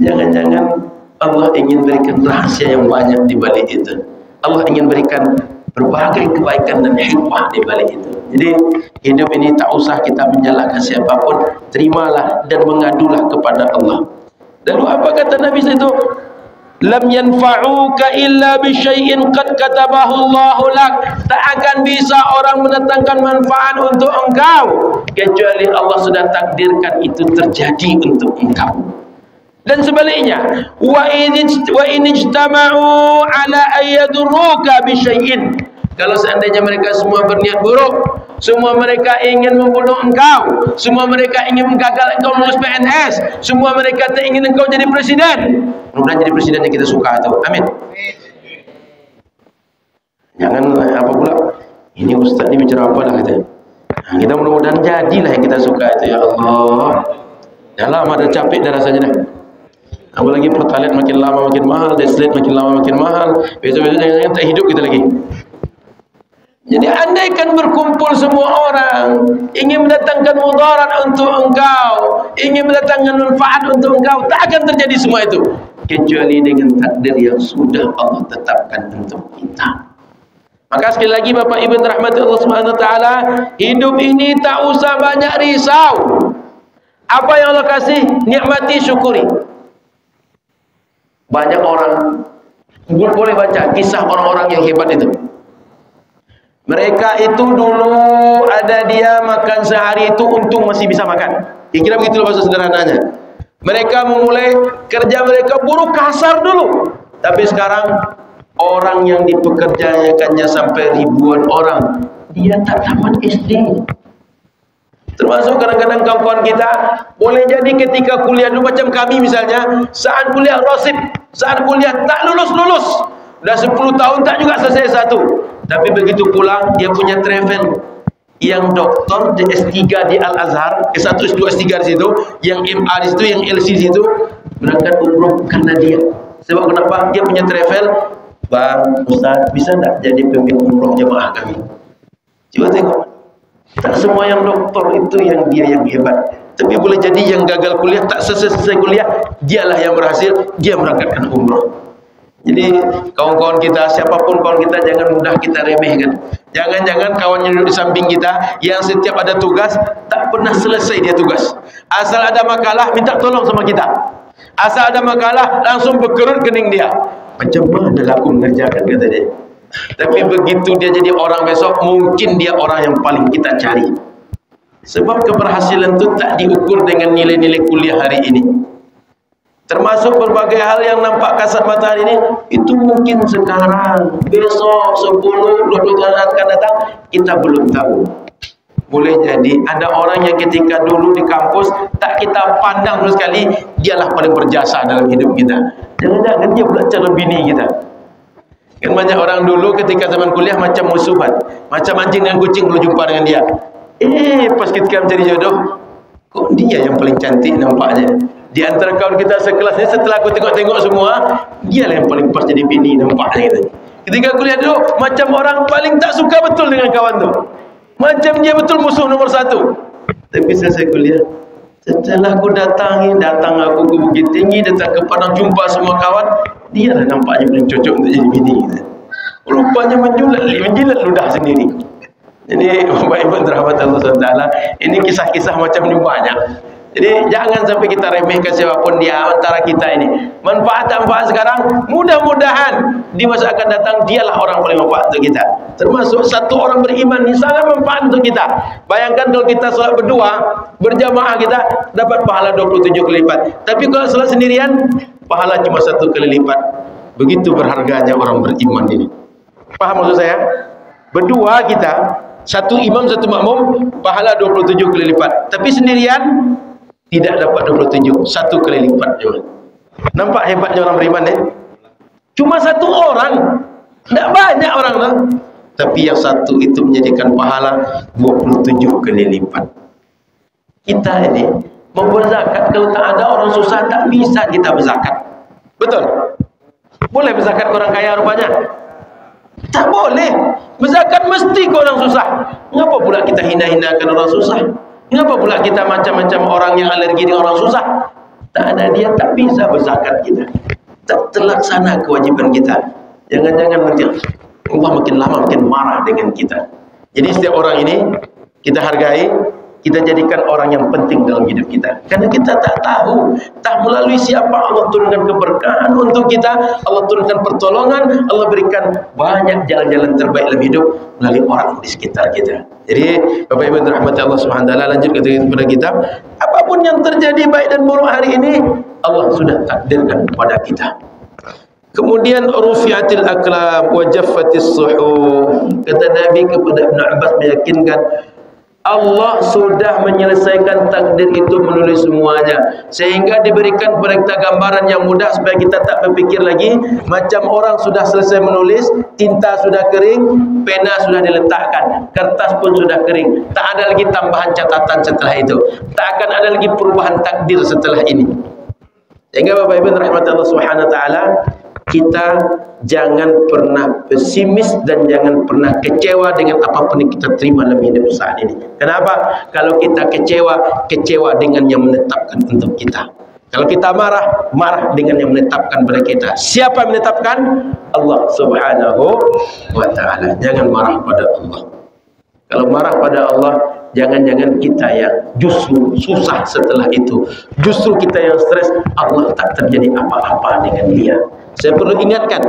Jangan-jangan Allah ingin berikan rahasia yang banyak di balik itu. Allah ingin berikan berbagai kebaikan dan hikmah di balik itu. Jadi hidup ini tak usah kita menyalahkan siapapun, terimalah dan mengadulah kepada Allah. Lalu apa kata Nabi itu? Lam yanfa'uka illa bi syai'in qad katabahu Allahu lak. Tak akan bisa orang mendatangkan manfaat untuk engkau kecuali Allah sudah takdirkan itu terjadi untuk engkau. Dan sebaliknya, wa in ijtama'u ala ayyadurruka bi syai'in. Kalau seandainya mereka semua berniat buruk, semua mereka ingin membunuh engkau, semua mereka ingin menggagal engkau lulus PNS, semua mereka tak ingin engkau jadi presiden. Mudah-mudahan jadi presiden yang kita suka tu. Amin. Jangan apa pula, ini ustaz ni bicara apa dah kata. Kita mudah-mudahan jadilah yang kita suka itu, ya Allah. Dah lama dah capek dah rasanya dah. Apalagi pertalite makin lama makin mahal, distillate makin lama makin mahal. Besok-besok jangan-jangan tak hidup kita lagi. Jadi andaikan berkumpul semua orang ingin mendatangkan mudarat untuk engkau, ingin mendatangkan manfaat untuk engkau, tak akan terjadi semua itu kecuali dengan takdir yang sudah Allah tetapkan untuk kita. Maka sekali lagi Bapak Ibu rahmati Allah Subhanahu wa taala, hidup ini tak usah banyak risau. Apa yang Allah kasih, nikmati, syukuri. Banyak orang boleh baca kisah orang-orang yang hebat itu. Mereka itu dulu ada dia makan sehari itu untung masih bisa makan. Kira begitu bahasa sederhananya. Mereka memulai kerja mereka buruh kasar dulu. Tapi sekarang orang yang dipekerjakannya sampai ribuan orang, dia tak tamat SD. Termasuk kadang-kadang kawan-kawan kita boleh jadi ketika kuliah dulu macam kami misalnya, saat kuliah rosip, saat kuliah tak lulus-lulus. Dah 10 tahun tak juga selesai satu. Tapi begitu pulang dia punya travel. Yang doktor di S3 di Al-Azhar, S1, S2, S3 di situ, yang MA di situ, yang LC di situ, berangkat umroh karena dia. Sebab kenapa? Dia punya travel. Bang, Ustaz, bisa tak jadi pemimpin umroh jemaah kami? Coba tengok. Tak semua yang doktor itu yang dia yang hebat. Tapi boleh jadi yang gagal kuliah, tak selesai kuliah, dialah yang berhasil, dia berangkatkan umroh. Jadi kawan-kawan kita, siapapun kawan kita, jangan mudah kita remehkan. Jangan-jangan kawan yang duduk di samping kita, yang setiap ada tugas tak pernah selesai dia tugas. Asal ada makalah minta tolong sama kita. Asal ada makalah langsung berkerut kening dia. Macam mana aku mengerjakan, kata dia. Tapi begitu dia jadi orang besok, mungkin dia orang yang paling kita cari. Sebab keberhasilan itu tak diukur dengan nilai-nilai kuliah hari ini. Termasuk berbagai hal yang nampak kasat mata hari ini, itu mungkin sekarang, besok, 10, 20 tahun akan datang, kita belum tahu. Boleh jadi ada orang yang ketika dulu di kampus tak kita pandang sama sekali, dialah paling berjasa dalam hidup kita. Jangan-jangan dia pula calon bini kita. Kan banyak orang dulu ketika zaman kuliah macam musuhan, macam anjing dan kucing belum jumpa dengan dia. Pas ketika mencari jodoh, kok dia yang paling cantik nampaknya. Di antara kawan kita sekelas ni, setelah aku tengok-tengok semua, dialah yang paling pas jadi bini nampaknya gitu. Ketika kuliah dulu, macam orang paling tak suka betul dengan kawan tu. Macam dia betul musuh nomor 1. Tapi selesai kuliah, setelah aku datang aku ke Bukit Tinggi, datang ke Padang, jumpa semua kawan, dialah nampaknya paling cocok untuk jadi bini gitu. Rupanya menjilat ludah sendiri. Jadi Bapak Ibu rahmat Allah SWT, ini kisah-kisah macam ni banyak. Jadi jangan sampai kita remehkan siapapun di antara kita ini. Manfaat-manfaat sekarang, mudah-mudahan di masa akan datang dialah orang paling manfaat untuk kita. Termasuk satu orang beriman ini sangat manfaat untuk kita. Bayangkan kalau kita salat berdua, berjamaah, kita dapat pahala 27 kali lipat. Tapi kalau salat sendirian, pahala cuma 1 kali lipat. Begitu berharganya orang beriman ini. Paham maksud saya? Berdua kita, satu imam satu makmum, pahala 27 kali lipat. Tapi sendirian tidak dapat 27, 1 kali lipat juga. Nampak hebatnya orang beriman ya? Cuma 1 orang, tidak banyak orang lah. Tapi yang 1 itu menjadikan pahala 27 kali lipat. Kita ini mau berzakat, kalau tak ada orang susah tak bisa kita berzakat. Betul? Boleh berzakat ke orang kaya rupanya? Tak boleh. Berzakat mesti ke orang susah. Mengapa pula kita hina-hinakan orang susah? Mengapa pula kita macam-macam orang yang alergi dengan orang susah? Tak ada dia, tak bisa berzakat kita. Tak terlaksana kewajiban kita. Jangan-jangan nanti Allah makin lama makin marah dengan kita. Jadi setiap orang ini kita hargai, kita jadikan orang yang penting dalam hidup kita. Karena kita tak tahu, tak melalui siapa Allah turunkan keberkahan untuk kita, Allah turunkan pertolongan, Allah berikan banyak jalan-jalan terbaik dalam hidup melalui orang di sekitar kita. Jadi Bapak Ibu dirahmati Allah Subhanahu wa taala, lanjut kepada kita, apapun yang terjadi baik dan buruk hari ini, Allah sudah takdirkan kepada kita. Kemudian rufi'atil aqlam wa jaffatis suhuf. Kata Nabi kepada Ibn Abbas meyakinkan Allah sudah menyelesaikan takdir itu menulis semuanya, sehingga diberikan kepada kita gambaran yang mudah supaya kita tak berpikir lagi. Macam orang sudah selesai menulis, tinta sudah kering, pena sudah diletakkan, kertas pun sudah kering, tak ada lagi tambahan catatan setelah itu, tak akan ada lagi perubahan takdir setelah ini. Sehingga Bapak Ibu rahmat Allah Subhanahu wa taala, kita jangan pernah pesimis dan jangan pernah kecewa dengan apapun yang kita terima dalam hidup saat ini. Kenapa? Kalau kita kecewa, kecewa dengan yang menetapkan untuk kita. Kalau kita marah, marah dengan yang menetapkan pada kita. Siapa yang menetapkan? Allah Subhanahu wa taala. Jangan marah pada Allah. Kalau marah pada Allah, jangan-jangan kita yang justru susah setelah itu. Justru kita yang stres, Allah tak terjadi apa-apa dengan dia. Saya perlu ingatkan,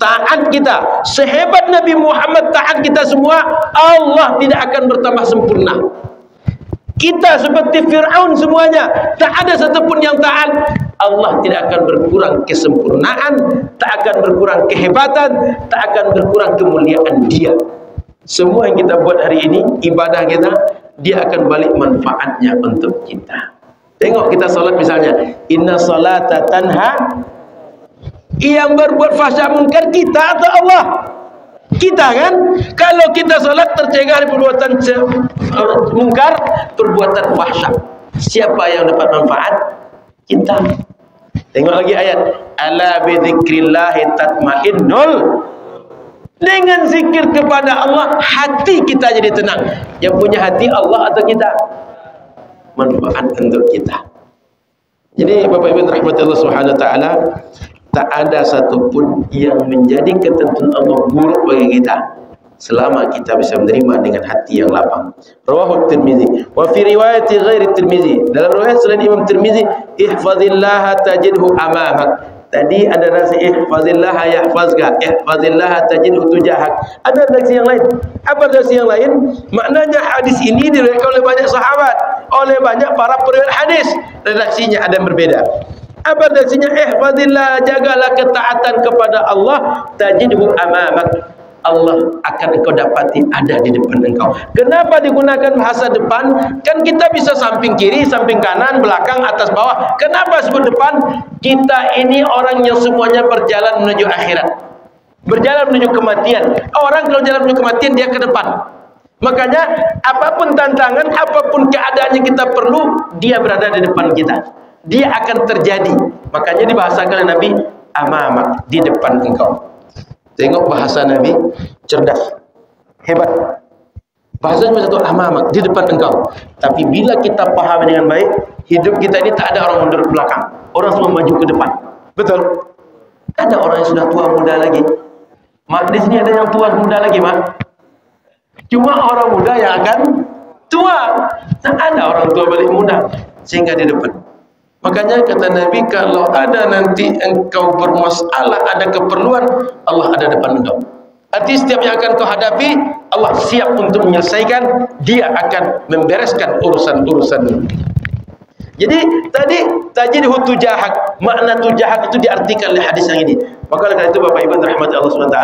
taat kita, sehebat Nabi Muhammad taat kita semua, Allah tidak akan bertambah sempurna. Kita seperti Fir'aun semuanya, tak ada satupun yang taat. Allah tidak akan berkurang kesempurnaan, tak akan berkurang kehebatan, tak akan berkurang kemuliaan dia. Semua yang kita buat hari ini, ibadah kita, dia akan balik manfaatnya untuk kita. Tengok kita salat misalnya, inna salata tanha. Yang berbuat fahsya mungkar kita atau Allah? Kita kan? Kalau kita salat tercegah dari perbuatan mungkar, perbuatan fahsya. Siapa yang dapat manfaat? Kita. Tengok lagi ayat, ala bi dzikrillahi tatmainnul. Dengan zikir kepada Allah, hati kita jadi tenang. Yang punya hati Allah atau kita? Manfaat untuk kita. Jadi Bapak Ibu rahmati Allah Subhanahu wa taala, tak ada satupun yang menjadi ketentuan Allah buruk bagi kita selama kita bisa menerima dengan hati yang lapang. Rawahu Tirmizi. Wa fi riwayati ghairi Tirmizi, dalam riwayat selain Imam Tirmizi, ihfazillaha tajidhu amamak. Tadi ada nasi ihfazillaha yahfazka, ihfazillaha tajidhu tujahak. Ada nasi yang lain. Apa nasi yang lain? Maknanya hadis ini diriwayatkan oleh banyak sahabat, oleh banyak para periwayat hadis. Redaksinya ada yang berbeda. Apa nasinya? Ihfazillah, jagalah ketaatan kepada Allah, tajidhu amamak. Allah akan engkau dapati ada di depan engkau. Kenapa digunakan bahasa depan? Kan kita bisa samping kiri, samping kanan, belakang, atas, bawah. Kenapa sebut depan? Kita ini orang yang semuanya berjalan menuju akhirat, berjalan menuju kematian. Orang kalau jalan menuju kematian, dia ke depan. Makanya apapun tantangan, apapun keadaan yang kita perlu, dia berada di depan kita. Dia akan terjadi. Makanya dibahasakan oleh Nabi, amamak, di depan engkau. Tengok bahasa Nabi, cerdas, hebat. Bahasanya satu, amamak, di depan engkau. Tapi bila kita pahami dengan baik, hidup kita ini tak ada orang mundur ke belakang. Orang semua maju ke depan. Betul? Ada orang yang sudah tua muda lagi. Mak, di sini ada yang tua muda lagi, Mak. Cuma orang muda yang akan tua. Tak ada orang tua balik muda. Sehingga di depan. Makanya kata Nabi, kalau ada nanti engkau bermasalah, ada keperluan, Allah ada depan engkau. Arti setiap yang akan kau hadapi, Allah siap untuk menyelesaikan. Dia akan membereskan urusan-urusan. Jadi tadi tajidhu tujahak, makna tujahak itu diartikan oleh hadis yang ini. Maka oleh karena itu Bapak Ibu rahmati Allah SWT,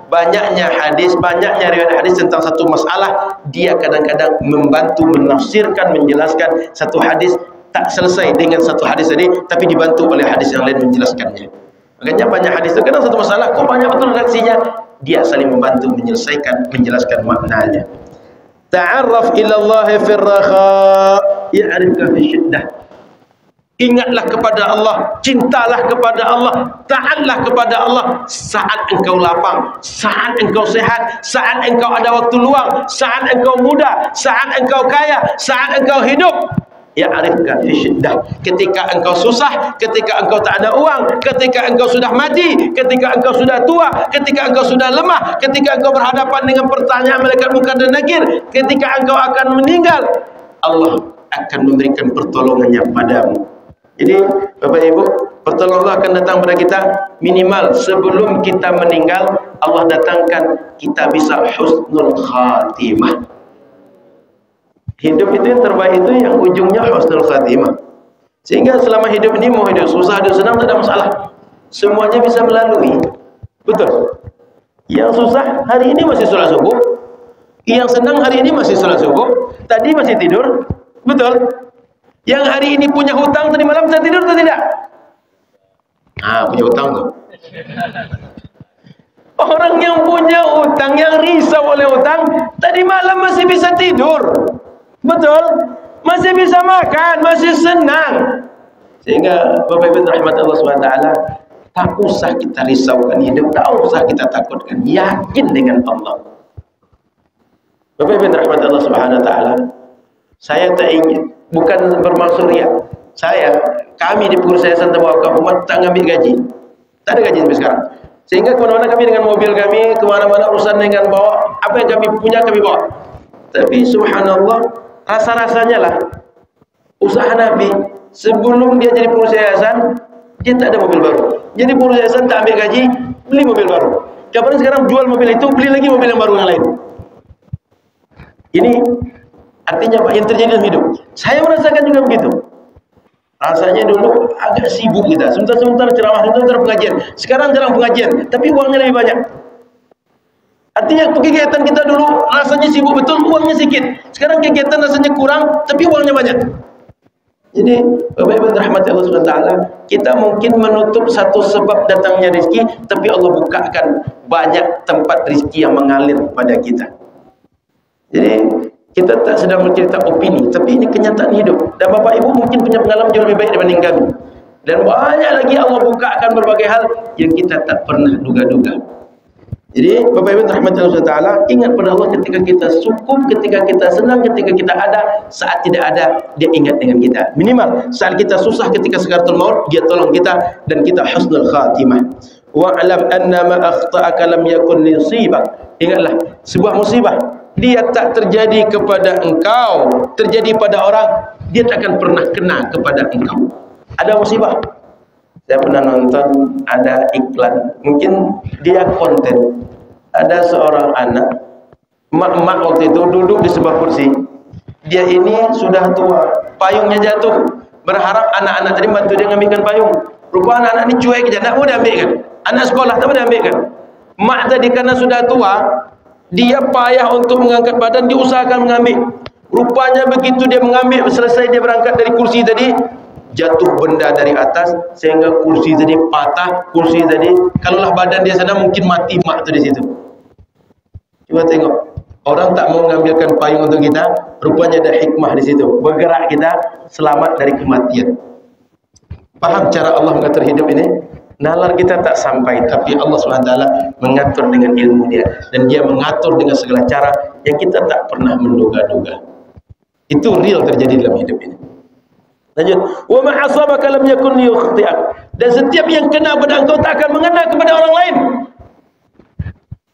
banyaknya hadis, banyaknya riwayat hadis tentang satu masalah, dia kadang-kadang membantu menafsirkan, menjelaskan satu hadis. Tak selesai dengan satu hadis tadi, tapi dibantu oleh hadis yang lain menjelaskannya. Makanya banyak hadis itu, kadang satu masalah, kok banyak betul redaksinya, dia saling membantu menyelesaikan, menjelaskan maknanya. Ta'arraf ila Allah fi ar-rakha, ya'rifka fi syiddah. Ingatlah kepada Allah, cintalah kepada Allah, taatlah kepada Allah saat engkau lapang, saat engkau sehat, saat engkau ada waktu luang, saat engkau muda, saat engkau kaya, saat engkau hidup. Ya arifkan fi syiddah, ketika engkau susah, ketika engkau tak ada uang, ketika engkau sudah mati, ketika engkau sudah tua, ketika engkau sudah lemah, ketika engkau berhadapan dengan pertanyaan malaikat munkar dan nakir, ketika engkau akan meninggal, Allah akan memberikan pertolongannya padamu. Jadi Bapak Ibu, pertolongan Allah akan datang kepada kita minimal sebelum kita meninggal. Allah datangkan kita bisa husnul khatimah. Hidup itu yang terbaik itu yang ujungnya husnul khatimah. Sehingga selama hidup ini mau hidup susah, hidup senang, tak ada masalah. Semuanya bisa melalui. Betul. Yang susah hari ini masih sholat subuh, yang senang hari ini masih sholat subuh, tadi masih tidur. Betul. Yang hari ini punya hutang, tadi malam bisa tidur atau tidak? Punya hutang tuh. Orang yang punya hutang, yang risau oleh hutang, tadi malam masih bisa tidur. Betul? Masih bisa makan, masih senang. Sehingga Bapak Ibu rahmat Allah SWT, tak usah kita risaukan hidup, tak usah kita takutkan, yakin dengan Allah. Bapak Ibu rahmat Allah SWT, saya tak ingin, bukan bermaksud riak. Kami di pengurus yayasan Tabung Wakaf Umat tak ngambil gaji. Tak ada gaji sampai sekarang. Sehingga kemana-mana kami dengan mobil kami, kemana-mana urusan dengan bawa apa yang kami punya kami bawa. Tapi subhanallah, rasa-rasanya lah usaha Nabi sebelum dia jadi pengurus yayasan, dia tak ada mobil baru. Jadi pengurus yayasan tak ambil gaji, beli mobil baru. Kapan sekarang jual mobil itu, beli lagi mobil yang baru yang lain. Ini artinya apa yang terjadi dalam hidup. Saya merasakan juga begitu. Rasanya dulu agak sibuk kita, sebentar-sebentar ceramah, sebentar pengajian. Sekarang jarang pengajian, tapi uangnya lebih banyak. Artinya kegiatan kita dulu rasanya sibuk betul, uangnya sedikit. Sekarang kegiatan rasanya kurang, tapi uangnya banyak. Jadi Bapak Ibu rahmati Allah SWT, kita mungkin menutup satu sebab datangnya rezeki, tapi Allah bukakan banyak tempat rezeki yang mengalir pada kita. Jadi kita tak sedang mencerita opini, tapi ini kenyataan hidup. Dan Bapak Ibu mungkin punya pengalaman jauh lebih baik dibanding kami. Dan banyak lagi Allah bukakan berbagai hal yang kita tak pernah duga-duga. Jadi Bapak Ibu rahmatullahi wabarakatuh, ingat pada Allah ketika kita syukur, ketika kita senang, ketika kita ada, saat tidak ada, dia ingat dengan kita. Minimal saat kita susah, ketika sakaratul maut, dia tolong kita dan kita husnul khatimah. Wa'lam anna ma akhta'aka lam yakun lisibak. Ingatlah, sebuah musibah dia tak terjadi kepada engkau, terjadi pada orang, dia tak akan pernah kena kepada engkau. Ada musibah. Saya pernah nonton ada iklan, mungkin dia konten. Ada seorang anak, emak-emak waktu itu duduk di sebuah kursi. Dia ini sudah tua, payungnya jatuh. Berharap anak-anak tadi bantu dia ngambilkan payung. Rupa anak-anak ini cuek aja, tak mau diambilkan. Anak sekolah tak mau diambilkan. Mak tadi karena sudah tua, dia payah untuk mengangkat badan, diusahakan mengambil. Rupanya begitu dia mengambil, selesai dia berangkat dari kursi tadi, jatuh benda dari atas sehingga kursi tadi patah. Kursi tadi, kalaulah badan dia sana mungkin mati mak tu di situ. Coba tengok, orang tak mau mengambilkan payung untuk kita, rupanya ada hikmah di situ. Bergerak kita selamat dari kematian. Paham cara Allah mengatur hidup ini? Nalar kita tak sampai, tapi Allah SWT mengatur dengan ilmu dia, dan dia mengatur dengan segala cara yang kita tak pernah menduga-duga. Itu real terjadi dalam hidup ini. Lanjut, wa ma asabaka lam yakun liyukhti'ak. Dan setiap yang kena pada engkau tak akan mengena kepada orang lain.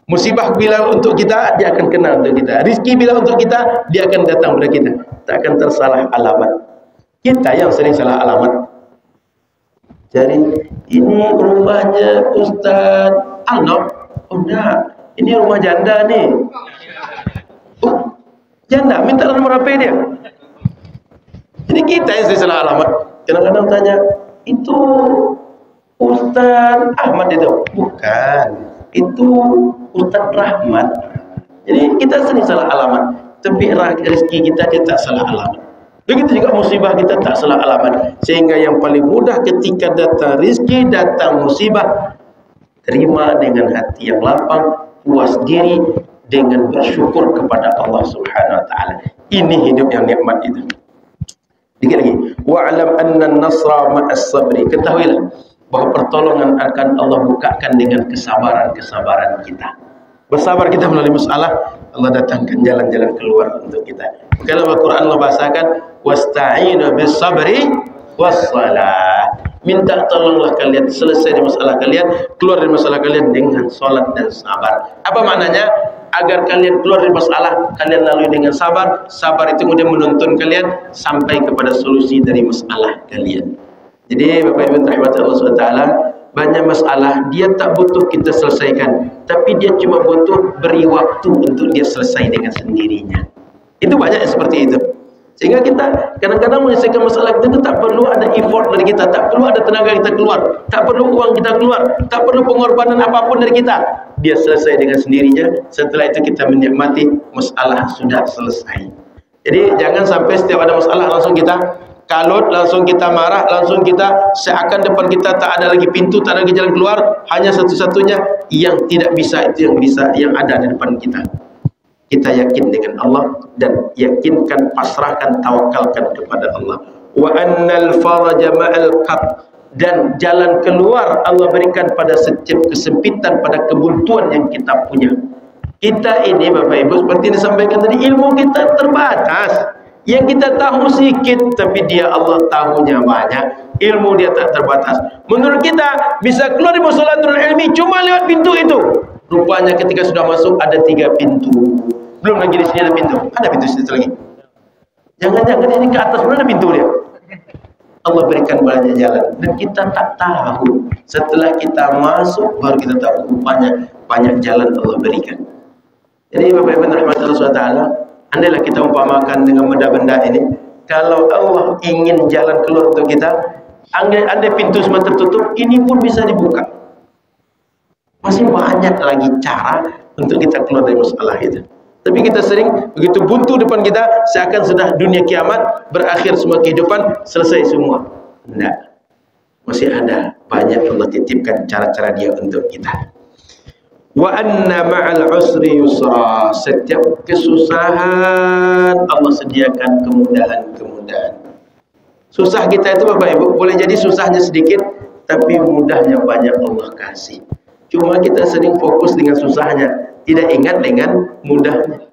Musibah bila untuk kita, dia akan kena untuk kita. Rizki bila untuk kita, dia akan datang kepada kita. Tak akan tersalah alamat. Kita yang sering salah alamat. Jadi ini rumahnya Ustaz Arnold. Oh enggak, ini rumah janda nih. Oh, janda minta nomor HP dia. Jadi kita yang sering salah alamat. Kadang-kadang tanya, itu Ustaz Ahmad itu? Bukan, itu Ustaz Rahmat. Jadi kita sering salah alamat, tapi rezeki kita dia tak salah alamat. Begitu juga musibah kita tak salah alamat. Sehingga yang paling mudah ketika datang rezeki, datang musibah, terima dengan hati yang lapang, puas diri, dengan bersyukur kepada Allah Subhanahu wa taala. Ini hidup yang nikmat itu. Dikit lagi. Wa'lam anna an-nasra ma'as sabri. Ketahuilah bahwa pertolongan akan Allah bukakan dengan kesabaran-kesabaran kita. Bersabar kita melalui masalah, Allah datangkan jalan-jalan keluar untuk kita. Kalau Al-Quran Allah bahasakan, wasta'inu bis sabri wassalah. Minta tolonglah kalian selesai dari masalah kalian, keluar dari masalah kalian dengan salat dan sabar. Apa maknanya? Agar kalian keluar dari masalah, kalian lalui dengan sabar. Sabar itu kemudian menuntun kalian sampai kepada solusi dari masalah kalian. Jadi Bapak Ibu rahmati Allah SWT, banyak masalah dia tak butuh kita selesaikan, tapi dia cuma butuh beri waktu untuk dia selesai dengan sendirinya. Itu banyak yang seperti itu. Sehingga kita kadang-kadang menyelesaikan masalah kita itu tak perlu ada effort dari kita, tak perlu ada tenaga kita keluar, tak perlu uang kita keluar, tak perlu pengorbanan apapun dari kita. Dia selesai dengan sendirinya. Setelah itu kita menikmati masalah sudah selesai. Jadi jangan sampai setiap ada masalah langsung kita kalut, langsung kita marah, langsung kita seakan depan kita tak ada lagi pintu, tak ada lagi jalan keluar, hanya satu-satunya yang tidak bisa itu yang bisa, yang ada di depan kita. Kita yakin dengan Allah dan yakinkan, pasrahkan, tawakalkan kepada Allah. Wa annal faraja ma'al qab, dan jalan keluar Allah berikan pada setiap kesempitan, pada kebuntuan yang kita punya. Kita ini Bapak Ibu seperti disampaikan tadi, ilmu kita terbatas. Yang kita tahu sedikit, tapi dia Allah tahunya banyak. Ilmu dia tak terbatas. Menurut kita bisa keluar dari musolatul ilmi cuma lewat pintu itu. Rupanya ketika sudah masuk ada 3 pintu. Belum lagi di sini ada pintu. Ada pintu di situ lagi. Jangan-jangan ini ke atas belum ada pintu dia. Allah berikan banyak jalan dan kita tak tahu. Setelah kita masuk baru kita tahu rupanya banyak jalan Allah berikan. Jadi Bapak Ibu rahmatullah SWT, andailah kita umpamakan dengan benda-benda ini, kalau Allah ingin jalan keluar untuk kita, andai pintu semua tertutup, ini pun bisa dibuka. Masih banyak lagi cara untuk kita keluar dari masalah itu. Tapi kita sering begitu buntu depan kita, seakan sudah dunia kiamat, berakhir semua kehidupan, selesai semua. Tidak. Masih ada banyak Allah titipkan cara-cara dia untuk kita. Wa anna ma'al usri yusra. Setiap kesusahan Allah sediakan kemudahan-kemudahan. Susah kita itu Bapak Ibu, boleh jadi susahnya sedikit, tapi mudahnya banyak Allah kasih. Cuma kita sering fokus dengan susahnya, tidak ingat dengan mudahnya.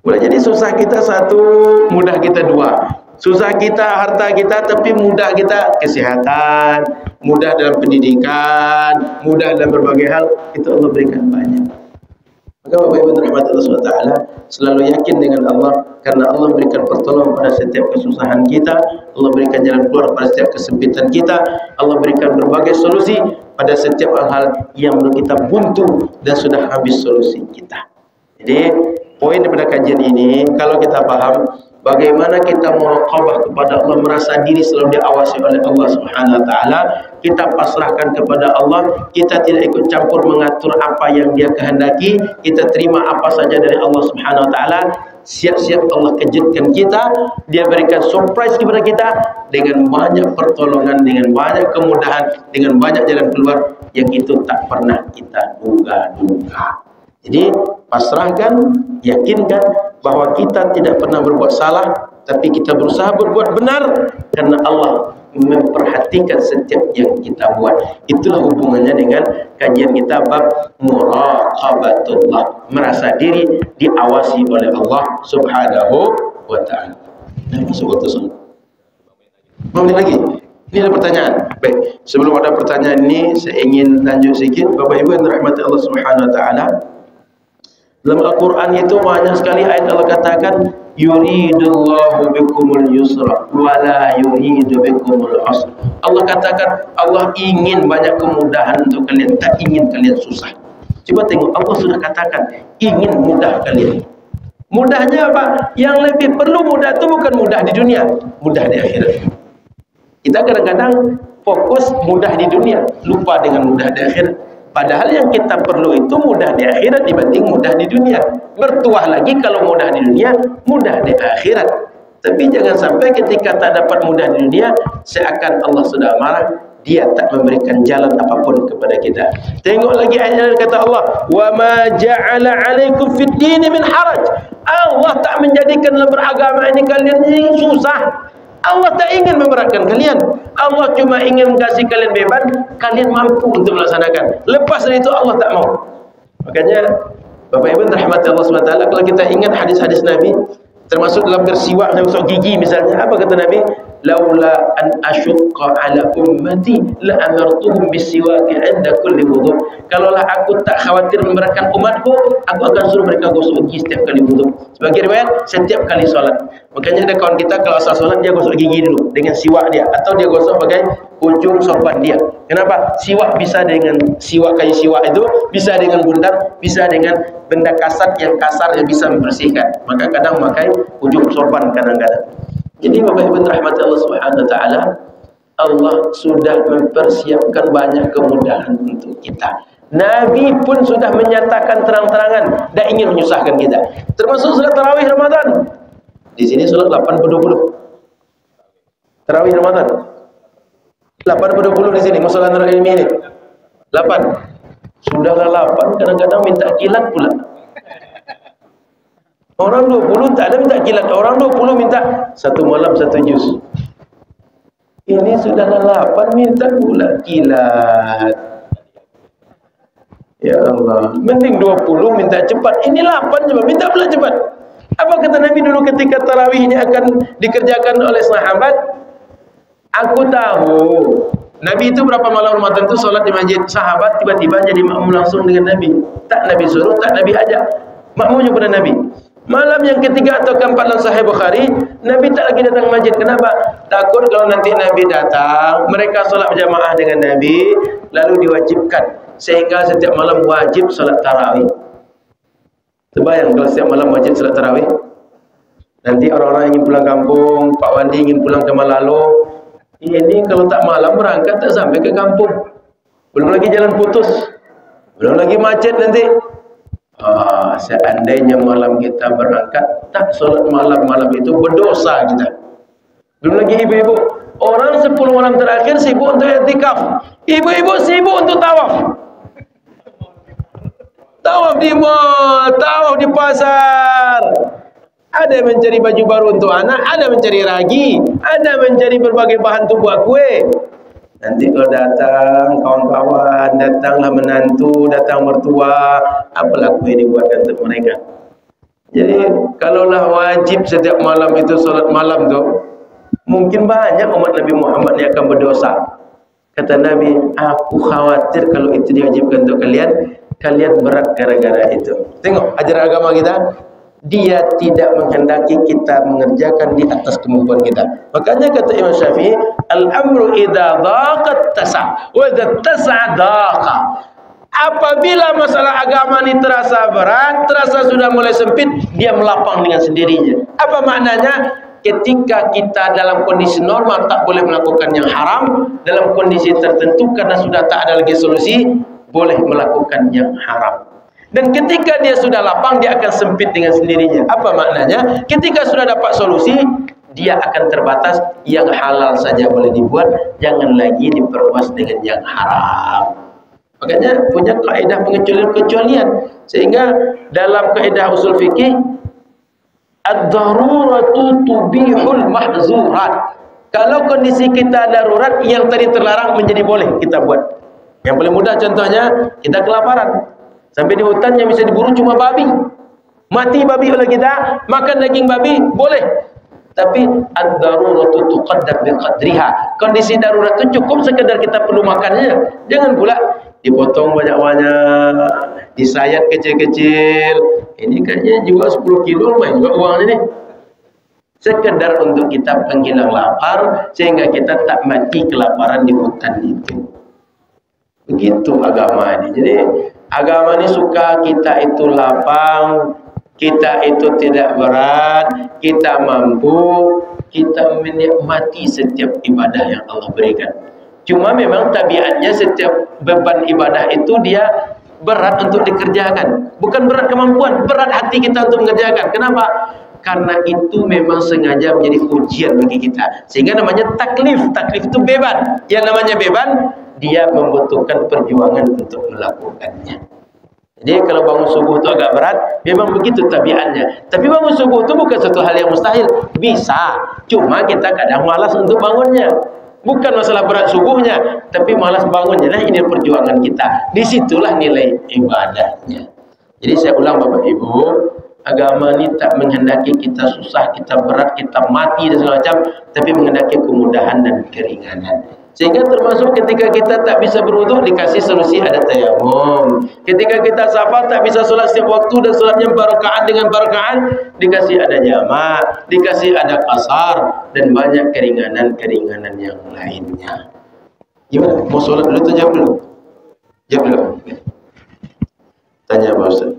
Boleh jadi susah kita 1, mudah kita 2. Susah kita harta kita, tapi mudah kita kesehatan, mudah dalam pendidikan, mudah dalam berbagai hal. Itu Allah berikan banyak. Maka Bapak Ibu rahmatullah SWT, selalu yakin dengan Allah, karena Allah berikan pertolongan pada setiap kesusahan kita, Allah berikan jalan keluar pada setiap kesempitan kita, Allah berikan berbagai solusi pada setiap hal yang menurut kita buntu dan sudah habis solusi kita. Jadi poin daripada kajian ini, kalau kita paham bagaimana kita muraqabah kepada Allah, merasa diri selalu diawasi oleh Allah Subhanahu wa taala, kita pasrahkan kepada Allah, kita tidak ikut campur mengatur apa yang Dia kehendaki, kita terima apa saja dari Allah Subhanahu wa taala. Siap-siap Allah kejutkan kita, Dia berikan surprise kepada kita dengan banyak pertolongan, dengan banyak kemudahan, dengan banyak jalan keluar yang itu tak pernah kita duga-duga. Jadi pasrahkan, yakinkan bahwa kita tidak pernah berbuat salah, tapi kita berusaha berbuat benar karena Allah memperhatikan setiap yang kita buat. Itulah hubungannya dengan kajian kita bab muraqabatullah, merasa diri diawasi oleh Allah Subhanahu wa taala. Dan masuk waktu salat. Mau lagi? Ini ada pertanyaan. Baik, sebelum ada pertanyaan ini saya ingin lanjut sedikit. Bapak Ibu yang dirahmati Allah Subhanahu wa taala, dalam Al-Quran itu banyak sekali ayat Allah katakan yuridullahu bikumul yusra wa la yuridu bikumul usra. Allah katakan Allah ingin banyak kemudahan untuk kalian, tak ingin kalian susah. Coba tengok, Allah sudah katakan ingin mudah kalian. Mudahnya apa? Yang lebih perlu mudah itu bukan mudah di dunia, mudah di akhirat. Kita kadang-kadang fokus mudah di dunia, lupa dengan mudah di akhirat. Padahal yang kita perlu itu mudah di akhirat dibanding mudah di dunia. Bertuah lagi kalau mudah di dunia, mudah di akhirat. Tapi jangan sampai ketika tak dapat mudah di dunia, seakan Allah sudah marah, Dia tak memberikan jalan apapun kepada kita. Tengok lagi ayat kata Allah, "Wa ma ja'ala 'alaikum fid din min haraj." Allah tak menjadikan dalam beragama ini kalian ini susah. Allah tak ingin memberatkan kalian. Allah cuma ingin kasih kalian beban, kalian mampu untuk melaksanakan. Lepas dari itu Allah tak mau. Makanya Bapak Ibu rahmati Allah SWT, kalau kita ingat hadis-hadis Nabi, termasuk dalam bersiwak dan gosok gigi misalnya, apa kata Nabi? Laula an asyqa ala ummati la amartuhum bisiwaki 'inda kulli wudu. Kalaulah aku tak khawatir memberatkan umatku, aku akan suruh mereka gosok gigi setiap kali wudu. Sebagai riwayat, setiap kali solat. Makanya ada kawan kita kalau asal solat dia gosok gigi dulu dengan siwak dia, atau dia gosok pakai ujung sorban dia. Kenapa? Siwak bisa dengan siwak, kayu siwak itu bisa dengan bundar, bisa dengan benda kasar yang bisa membersihkan. Maka kadang memakai ujung sorban kadang-kadang. Jadi Bapak Ibu rahmati Allah Subhanahu wa taala, Allah sudah mempersiapkan banyak kemudahan untuk kita. Nabi pun sudah menyatakan terang-terangan dan ingin menyusahkan kita. Termasuk salat tarawih Ramadan. Di sini salat 8/20. Tarawih Ramadan. 8/20 di sini musala Nurul Ilmi ini. 8. Sudahlah 8, kadang-kadang minta kilat pula. Orang 20 tak ada minta kilat, orang 20 minta satu malam satu juz. Ini sudahlah 8 minta pula kilat. Ya Allah, mending 20 minta cepat. Ini 8 coba minta pula cepat. Apa kata Nabi dulu ketika tarawih ini akan dikerjakan oleh sahabat? Aku tahu Nabi itu berapa malam Ramadan itu sholat di masjid. Sahabat tiba-tiba jadi makmum langsung dengan Nabi. Tak Nabi suruh, tak Nabi ajak, makmumnya pada Nabi. Malam yang ketiga atau keempat dalam Sahih Bukhari, Nabi tak lagi datang masjid. Kenapa? Takut kalau nanti Nabi datang, mereka sholat berjamaah dengan Nabi, lalu diwajibkan. Sehingga setiap malam wajib sholat tarawih. Terbayang kalau setiap malam wajib sholat tarawih? Nanti orang-orang ingin pulang kampung, Pak Wandi ingin pulang ke Malalo. Ini kalau tak malam berangkat tak sampai ke kampung. Belum lagi jalan putus, belum lagi macet nanti. Seandainya malam kita berangkat tak solat malam itu berdosa kita. Belum lagi ibu-ibu, orang 10 malam terakhir sibuk untuk i'tikaf, ibu-ibu sibuk untuk tawaf. Tawaf di mall, tawaf di pasar. Ada yang mencari baju baru untuk anak, ada mencari ragi, ada mencari berbagai bahan untuk buat kue. Nanti kalau datang kawan-kawan, datanglah menantu, datang mertua, apalah kue dibuatkan untuk mereka. Jadi kalaulah wajib setiap malam itu solat malam tu, mungkin banyak umat Nabi Muhammad yang akan berdosa. Kata Nabi, aku khawatir kalau itu diwajibkan untuk kalian, kalian berat gara-gara itu. Tengok ajaran agama kita, dia tidak menghendaki kita mengerjakan di atas kemampuan kita. Makanya kata Imam Syafi'i, al-amru idza dhaqat tasa' wa idza tasa'a dhaqa. Apabila masalah agama ini terasa berat, terasa sudah mulai sempit, dia melapang dengan sendirinya. Apa maknanya? Ketika kita dalam kondisi normal tak boleh melakukan yang haram, dalam kondisi tertentu karena sudah tak ada lagi solusi, boleh melakukan yang haram. Dan ketika dia sudah lapang, dia akan sempit dengan sendirinya. Apa maknanya? Ketika sudah dapat solusi, dia akan terbatas. Yang halal saja boleh dibuat, jangan lagi diperluas dengan yang haram. Makanya punya kaedah pengecualian-kecualian. Sehingga dalam kaedah usul fikih, ad-daruratu tubihul mahzurat. Kalau kondisi kita darurat, yang tadi terlarang menjadi boleh kita buat. Yang paling mudah contohnya, kita kelaparan. Sampai di hutan yang bisa diburu cuma babi. Mati babi oleh kita, makan daging babi boleh. Tapi ad-daruratu tuqaddar biqadriha. Kondisi darurat itu cukup sekedar kita perlu makannya. Jangan pula dipotong banyak-banyak, disayat kecil-kecil. Ini kayaknya jual 10 kilo lumayan juga uangnya nih. Sekedar untuk kita penghilang lapar, sehingga kita tak mati kelaparan di hutan itu. Begitu agama ini. Jadi agama ini suka kita itu lapang, kita itu tidak berat, kita mampu, kita menikmati setiap ibadah yang Allah berikan. Cuma memang tabiatnya setiap beban ibadah itu dia berat untuk dikerjakan. Bukan berat kemampuan, berat hati kita untuk mengerjakan. Kenapa? Karena itu memang sengaja menjadi ujian bagi kita. Sehingga namanya taklif. Taklif itu beban. Yang namanya beban, dia membutuhkan perjuangan untuk melakukannya. Jadi kalau bangun subuh itu agak berat, memang begitu tabiatnya. Tapi bangun subuh itu bukan satu hal yang mustahil. Bisa, cuma kita kadang malas untuk bangunnya. Bukan masalah berat subuhnya, tapi malas bangunnya. Nah, ini perjuangan kita. Disitulah nilai ibadahnya. Jadi saya ulang Bapak Ibu, agama ini tak menghendaki kita susah, kita berat, kita mati dan segala macam, tapi menghendaki kemudahan dan keringanan. Sehingga termasuk ketika kita tak bisa berwudu, dikasih solusi ada tayamum. Ketika kita safar tak bisa sholat setiap waktu dan sholatnya berrakaat dengan berrakaat, dikasih ada jamak, dikasih ada qasar, dan banyak keringanan-keringanan yang lainnya. Gimana? Mau sholat dulu atau jawab dulu? Jawab dulu. Tanya Pak Ustaz.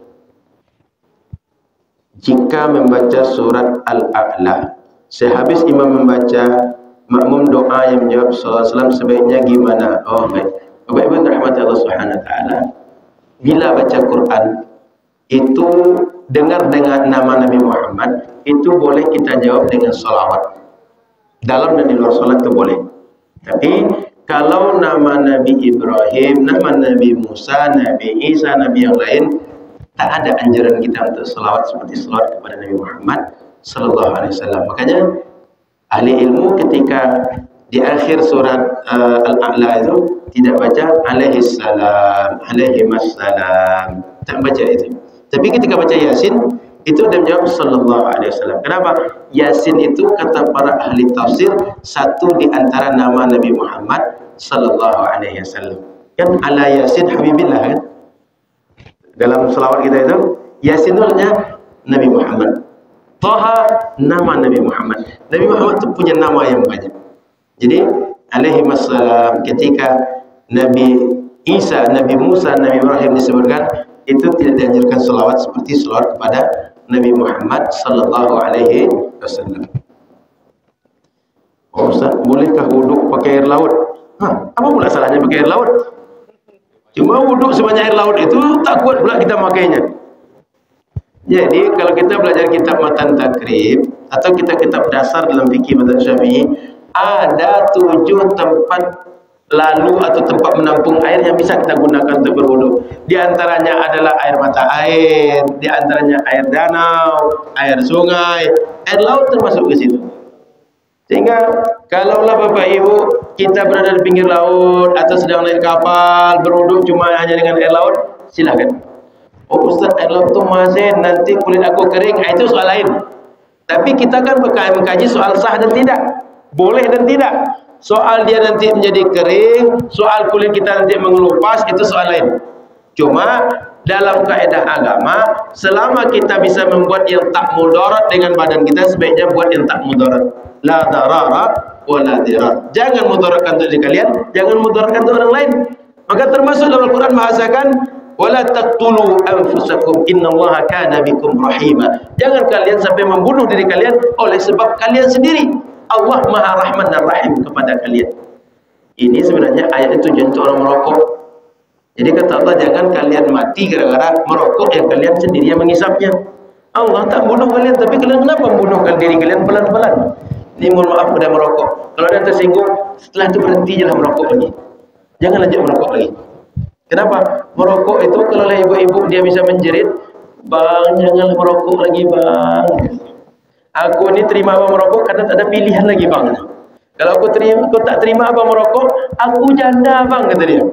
Jika membaca surat Al-A'la, sehabis imam membaca, makmum doa yang menjawab SAW sebaiknya gimana? Oh baik. Bapak Ibu rahmati Allah Subhanahu wa taala. Bila baca Quran itu dengar dengan nama Nabi Muhammad, itu boleh kita jawab dengan salawat. Dalam dan di luar salat itu boleh. Tapi kalau nama Nabi Ibrahim, nama Nabi Musa, Nabi Isa, Nabi yang lain, tak ada anjuran kita untuk salawat seperti salawat kepada Nabi Muhammad sallallahu alaihi wasallam. Makanya ahli ilmu ketika di akhir surat Al-A'la itu tidak baca alaihi salam, alaihi wassalam, tak baca itu. Tapi ketika baca Yasin itu dia menjawab sallallahu alaihi wasallam. Kenapa? Yasin itu kata para ahli tafsir satu di antara nama Nabi Muhammad sallallahu alaihi wasallam. Kan ala Yasin habibillah kan? Dalam selawat kita itu Yasin itu Nabi Muhammad. Taha nama Nabi Muhammad. Nabi Muhammad itu punya nama yang banyak. Jadi alaihi wassalam ketika Nabi Isa, Nabi Musa, Nabi Ibrahim disebutkan itu tidak dianjurkan selawat seperti selawat kepada Nabi Muhammad sallallahu alaihi wasallam. Oh Ustaz, bolehkah wuduk pakai air laut? Apa pula salahnya pakai air laut? Cuma wuduk sebanyak air laut itu tak kuat pula kita makainya. Jadi kalau kita belajar kitab Matan Takrib atau kitab dasar dalam fikih mazhab Syafi'i, ada 7 tempat lalu atau tempat menampung air yang bisa kita gunakan untuk berwudu. Di antaranya adalah air mata air, di antaranya air danau, air sungai, air laut termasuk ke situ. Sehingga kalaulah Bapak Ibu kita berada di pinggir laut atau sedang naik kapal berwudu cuma hanya dengan air laut, silakan. Oh Ustaz, air laut itu masin, nanti kulit aku kering, itu soal lain. Tapi kita kan mengkaji soal sah dan tidak, boleh dan tidak. Soal dia nanti menjadi kering, soal kulit kita nanti mengelupas, itu soal lain. Cuma dalam kaedah agama, selama kita bisa membuat yang tak mudarat dengan badan kita, sebaiknya buat yang tak mudarat. La darara wa la dirar. Jangan mudaratkan untuk diri kalian, jangan mudaratkan untuk orang lain. Maka termasuk dalam Al-Quran bahasakan wala taqtulu anfusakum innallaha kana bikum rahima. Jangan kalian sampai membunuh diri kalian oleh sebab kalian sendiri. Allah Maha Rahman dan Rahim kepada kalian. Ini sebenarnya ayat itu tujuan untuk orang merokok. Jadi kata Allah, jangan kalian mati gara-gara merokok yang kalian sendiri yang mengisapnya. Allah tak bunuh kalian, tapi kalian kenapa membunuhkan diri kalian pelan-pelan? Ini mohon maaf pada merokok. Kalau ada tersinggung, setelah itu berhenti jelah merokok lagi. Jangan lanjut merokok lagi. Kenapa? Merokok itu kalau ibu-ibu dia bisa menjerit, bang janganlah merokok lagi bang. Aku ini terima abang merokok karena tak ada pilihan lagi bang. Kalau aku tak terima abang merokok, aku janda bang kata dia.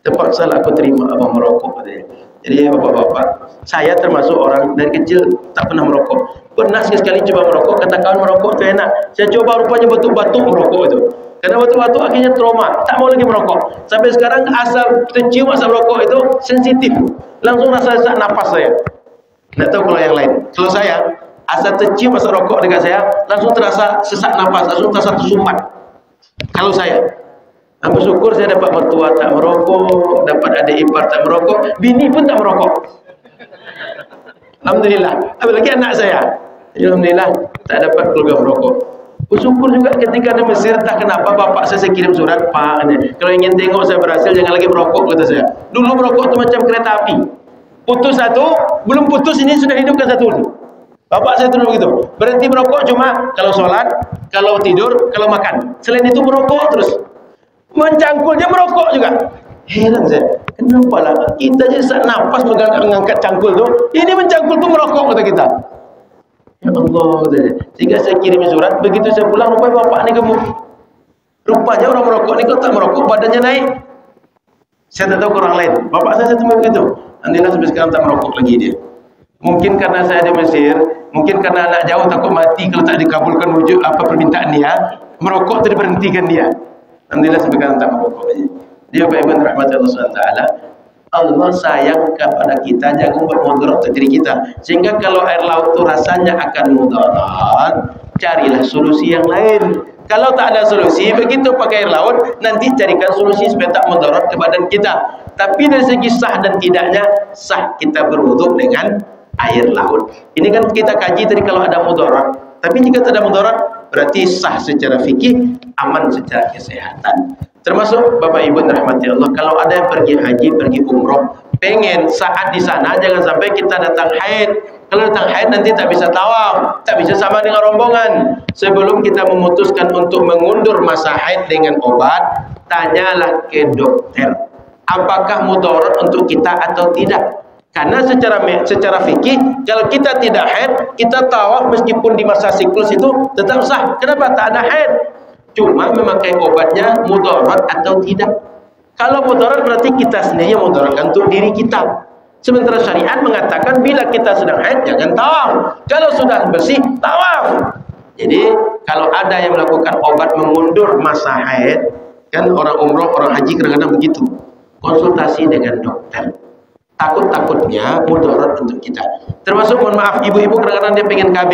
Terpaksa aku terima abang merokok kata dia. Jadi bapak-bapak, saya termasuk orang dari kecil tak pernah merokok. Pernah sekali coba merokok, kata kawan merokok itu enak. Saya coba rupanya batuk-batuk merokok itu. Karena batuk-batuk akhirnya trauma, tak mau lagi merokok. Sampai sekarang asal tercium asal rokok itu sensitif. Langsung rasa sesak napas saya. Tidak tahu kalau yang lain. Kalau saya, asal tercium asal rokok dekat saya, langsung terasa sesak napas, langsung terasa tersumbat. Kalau saya, bersyukur saya dapat mertua tak merokok, dapat adik ipar tak merokok, bini pun tak merokok. Alhamdulillah. Apalagi anak saya, alhamdulillah tak dapat keluarga merokok. Bersyukur juga ketika di Mesir, tak kenapa bapak saya kirim surat, Pak, kalau ingin tengok saya berhasil jangan lagi merokok, kata saya. Dulu merokok itu macam kereta api, putus satu, belum putus ini sudah hidupkan satu. Bapak saya dulu begitu, berhenti merokok cuma kalau sholat, kalau tidur, kalau makan. Selain itu merokok terus. Mencangkulnya merokok juga. Heran saya, kenapa lah kita je saat nafas mengangkat cangkul tu, ini mencangkul tu merokok kata kita. Ya Allah katanya. Sehingga saya kirim surat, begitu saya pulang rupanya bapak ni gemuk. Rupanya orang merokok ni kalau tak merokok badannya naik. Saya tak tahu ke orang lain. Bapak saya temui begitu. Alhamdulillah sampai sekarang tak merokok lagi dia. Mungkin karena saya di Mesir, mungkin karena anak jauh takut mati kalau tak dikabulkan wujud apa permintaan dia, merokok tu diberhentikan dia. Alhamdulillah sampai sekarang tak merokok lagi. Dia Bapak Ibu rahmat Allah SWT, Allah sayang kepada kita, jangan buat mudarat untuk diri kita. Sehingga kalau air laut itu rasanya akan mudarat, carilah solusi yang lain. Kalau tak ada solusi, begitu pakai air laut, nanti carikan solusi supaya tak mudarat ke badan kita. Tapi dari segi sah dan tidaknya, sah kita berwuduk dengan air laut. Ini kan kita kaji tadi kalau ada mudarat. Tapi jika tidak ada mudarat, berarti sah secara fikih, aman secara kesehatan. Termasuk Bapak Ibu rahmati Allah, kalau ada yang pergi haji, pergi umroh, pengen saat di sana jangan sampai kita datang haid. Kalau datang haid nanti tak bisa tawaf, tak bisa sama dengan rombongan. Sebelum kita memutuskan untuk mengundur masa haid dengan obat, tanyalah ke dokter, apakah mudarat untuk kita atau tidak. Karena secara fikih, kalau kita tidak haid, kita tawaf meskipun di masa siklus itu tetap sah. Kenapa? Tak ada haid. Cuma memakai obatnya mudarat atau tidak. Kalau mudarat berarti kita sendiri yang mudaratkan untuk diri kita. Sementara syariat mengatakan bila kita sedang haid jangan tawaf. Kalau sudah bersih tawaf. Jadi kalau ada yang melakukan obat mengundur masa haid, kan orang umroh, orang haji kadang-kadang begitu. Konsultasi dengan dokter. Takut-takutnya mudarat untuk kita. Termasuk mohon maaf ibu-ibu kadang-kadang dia pengen KB.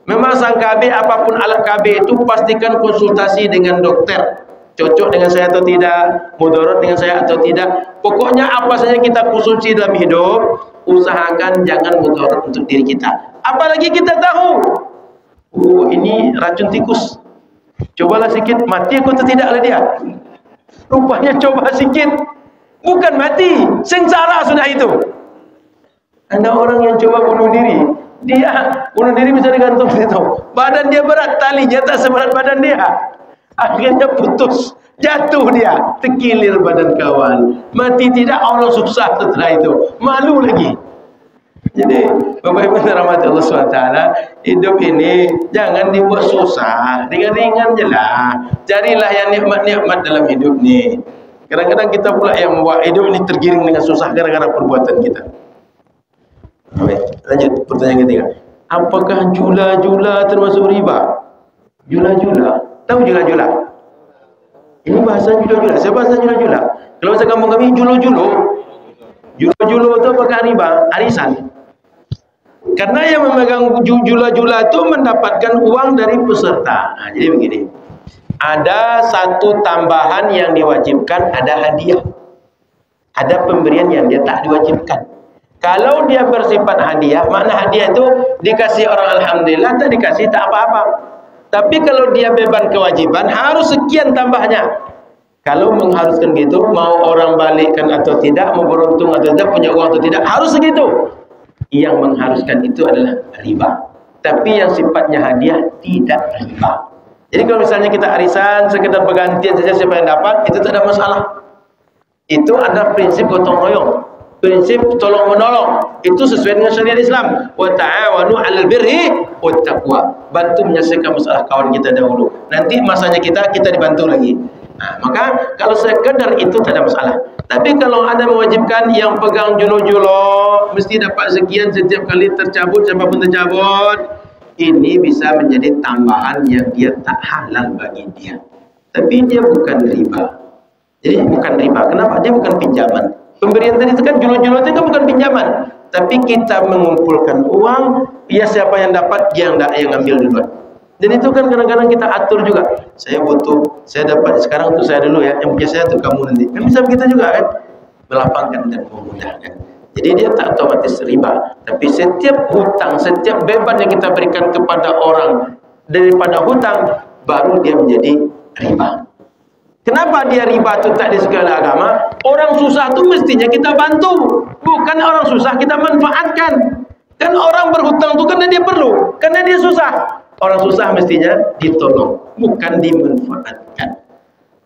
Memang sang KB apapun alat KB itu pastikan konsultasi dengan dokter. Cocok dengan saya atau tidak, mudarat dengan saya atau tidak. Pokoknya apa saja kita konsumsi dalam hidup, usahakan jangan mudarat untuk diri kita. Apalagi kita tahu, ini racun tikus. Cobalah sikit, mati aku atau tidak oleh dia. Rupanya coba sikit, bukan mati, sengsara sudah itu. Ada orang yang coba bunuh diri. Dia bunuh diri bisa digantung situ. Badan dia berat, talinya tak seberat badan dia. Akhirnya putus, jatuh dia, terkilir badan kawan. Mati tidak, Allah susah setelah itu. Malu lagi. Jadi, Bapak Ibu rahmati Allah SWT, hidup ini jangan dibuat susah, ringan-ringan je lah. Carilah yang nikmat-nikmat dalam hidup ni. Kadang-kadang kita pula yang membuat hidup ini tergiring dengan susah gara-gara perbuatan kita. Baik, lanjut pertanyaan ketiga. Apakah jula-jula termasuk riba? Jula-jula, tahu jula-jula? Ini bahasa jula-jula. Saya bahasa jula-jula. Kalau bahasa kampung kami julo-julo. Julo-julo itu apakah riba? Arisan. Karena yang memegang jula-jula itu mendapatkan uang dari peserta. Nah, jadi begini. Ada satu tambahan yang diwajibkan, ada hadiah. Ada pemberian yang dia tak diwajibkan. Kalau dia bersifat hadiah, makna hadiah itu dikasih orang alhamdulillah, tak dikasih tak apa-apa. Tapi kalau dia beban kewajiban, harus sekian tambahnya. Kalau mengharuskan gitu, mau orang balikkan atau tidak, mau beruntung atau tidak, punya uang atau tidak, harus segitu. Yang mengharuskan itu adalah riba. Tapi yang sifatnya hadiah tidak riba. Jadi kalau misalnya kita arisan, sekedar pergantian saja siapa yang dapat, itu tak ada masalah. Itu ada prinsip gotong royong. Prinsip tolong menolong itu sesuai dengan syariat Islam. Wa ta'awanu 'alal birri wat taqwa. Bantu menyelesaikan masalah kawan kita dahulu. Nanti masanya kita dibantu lagi. Nah, maka kalau sekedar itu tak ada masalah. Tapi kalau ada mewajibkan yang pegang julo-julo mesti dapat sekian setiap kali tercabut, siapapun tercabut, ini bisa menjadi tambahan yang dia tak halal bagi dia. Tapi dia bukan riba. Jadi bukan riba. Kenapa? Dia bukan pinjaman. Pemberian tadi itu kan julo-julo itu kan bukan pinjaman, tapi kita mengumpulkan uang, ya siapa yang dapat dia yang ambil duluan. Dan itu kan kadang-kadang kita atur juga. Saya butuh, saya dapat sekarang untuk saya dulu ya, yang punya saya untuk kamu nanti. Kan bisa begitu juga kan? Melapangkan dan memudahkan. Jadi dia tak otomatis riba, tapi setiap hutang, setiap beban yang kita berikan kepada orang daripada hutang, baru dia menjadi riba. Kenapa dia riba itu tak di segala agama? Orang susah itu mestinya kita bantu. Bukan orang susah kita manfaatkan. Kan orang berhutang itu karena dia perlu. Karena dia susah. Orang susah mestinya ditolong. Bukan dimanfaatkan.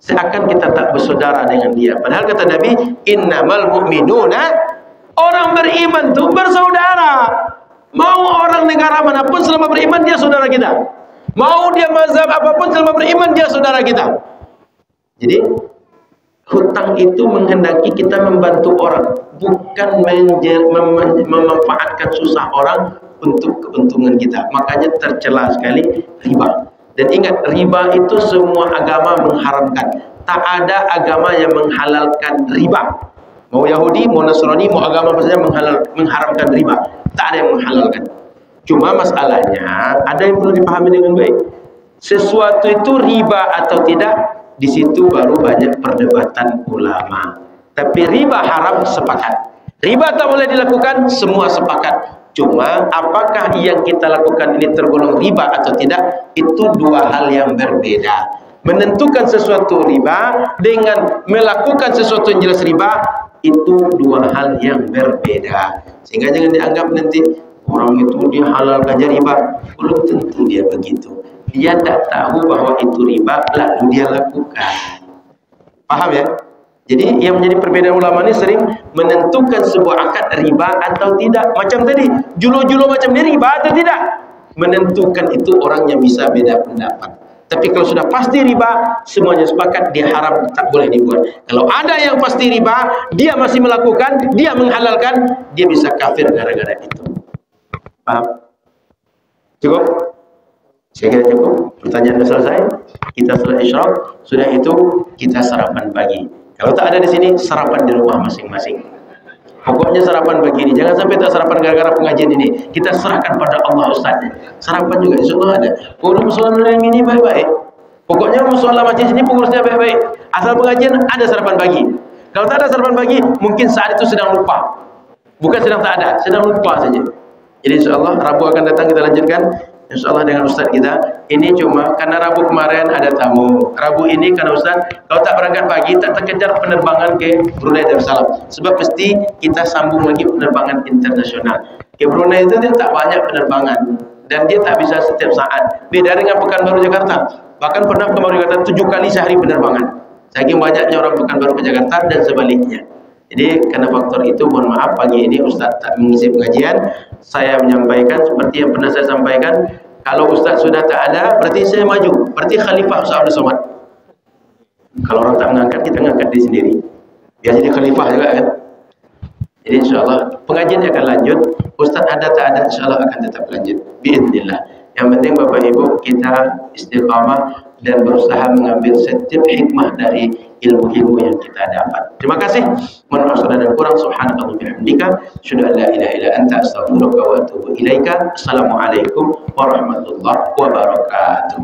seakan kita tak bersaudara dengan dia. Padahal kata Nabi, innamal mu'minuna, orang beriman itu bersaudara. Mau orang negara manapun selama beriman dia saudara kita. Mau dia mazhab apapun selama beriman dia saudara kita. Jadi hutang itu menghendaki kita membantu orang, bukan memanfaatkan susah orang untuk keuntungan kita. Makanya tercela sekali riba. Dan ingat, riba itu semua agama mengharamkan. Tak ada agama yang menghalalkan riba. Mau Yahudi, mau Nasrani, mau agama apa saja mengharamkan riba. Tak ada yang menghalalkan. Cuma masalahnya ada yang perlu dipahami dengan baik. Sesuatu itu riba atau tidak, di situ baru banyak perdebatan ulama. Tapi riba haram sepakat. Riba tak boleh dilakukan, semua sepakat. Cuma apakah yang kita lakukan ini tergolong riba atau tidak, itu dua hal yang berbeda. Menentukan sesuatu riba dengan melakukan sesuatu yang jelas riba, itu dua hal yang berbeda. Sehingga jangan dianggap nanti orang itu dia halalkan riba. Belum tentu dia begitu. Dia tak tahu bahwa itu riba, lalu dia lakukan. Paham ya? Jadi yang menjadi perbedaan ulama ini sering menentukan sebuah akad riba atau tidak. Macam tadi, julo-julo macam ini riba atau tidak. Menentukan itu orang yang bisa beda pendapat. Tapi kalau sudah pasti riba, semuanya sepakat dia haram, tak boleh dibuat. Kalau ada yang pasti riba, dia masih melakukan, dia menghalalkan, dia bisa kafir gara-gara itu. Paham? Cukup? Saya kira cukup. Pertanyaan sudah selesai. Kita setelah isyraq, sudah itu kita sarapan pagi. Kalau tak ada di sini, sarapan di rumah masing-masing. Pokoknya sarapan pagi ini, jangan sampai tak sarapan gara-gara pengajian ini. Kita serahkan pada Allah Ustaz. Sarapan juga insya Allah ada. Pengurus musola yang ini baik-baik. Pokoknya musola masjid ini pengurusnya baik-baik. Asal pengajian ada sarapan pagi. Kalau tak ada sarapan pagi, mungkin saat itu sedang lupa. Bukan sedang tak ada, sedang lupa saja. Jadi insya Allah Rabu akan datang kita lanjutkan. Insya Allah dengan Ustaz kita. Ini cuma karena Rabu kemarin ada tamu. Rabu ini karena Ustaz kalau tak berangkat pagi tak terkejar penerbangan ke Brunei Darussalam. Sebab mesti kita sambung lagi penerbangan internasional. Ke Brunei itu dia tak banyak penerbangan dan dia tak bisa setiap saat. Beda dengan Pekanbaru Jakarta. Bahkan pernah Pekanbaru Jakarta 7 kali sehari penerbangan. Saking banyaknya orang Pekanbaru ke Jakarta dan sebaliknya. Jadi karena faktor itu mohon maaf pagi ini Ustaz tak mengisi pengajian. Saya menyampaikan seperti yang pernah saya sampaikan. Kalau Ustaz sudah tak ada, berarti saya maju. Berarti Khalifah Ustaz Abdul Somad. Kalau orang tak mengangkat, kita mengangkat diri sendiri. Dia jadi Khalifah juga kan. Jadi insyaAllah pengajiannya akan lanjut. Ustaz ada tak ada, insyaAllah akan tetap lanjut. Biiznillah. Yang penting Bapak Ibu kita istiqamah dan berusaha mengambil setiap hikmah dari ilmu-ilmu yang kita dapat. Terima kasih. Mohon maaf saudara dan kurang. Subhanallahi wa bihamdika, asyhadu an la ilaha illa anta, astaghfiruka wa atubu ilaika. Assalamualaikum warahmatullahi wabarakatuh.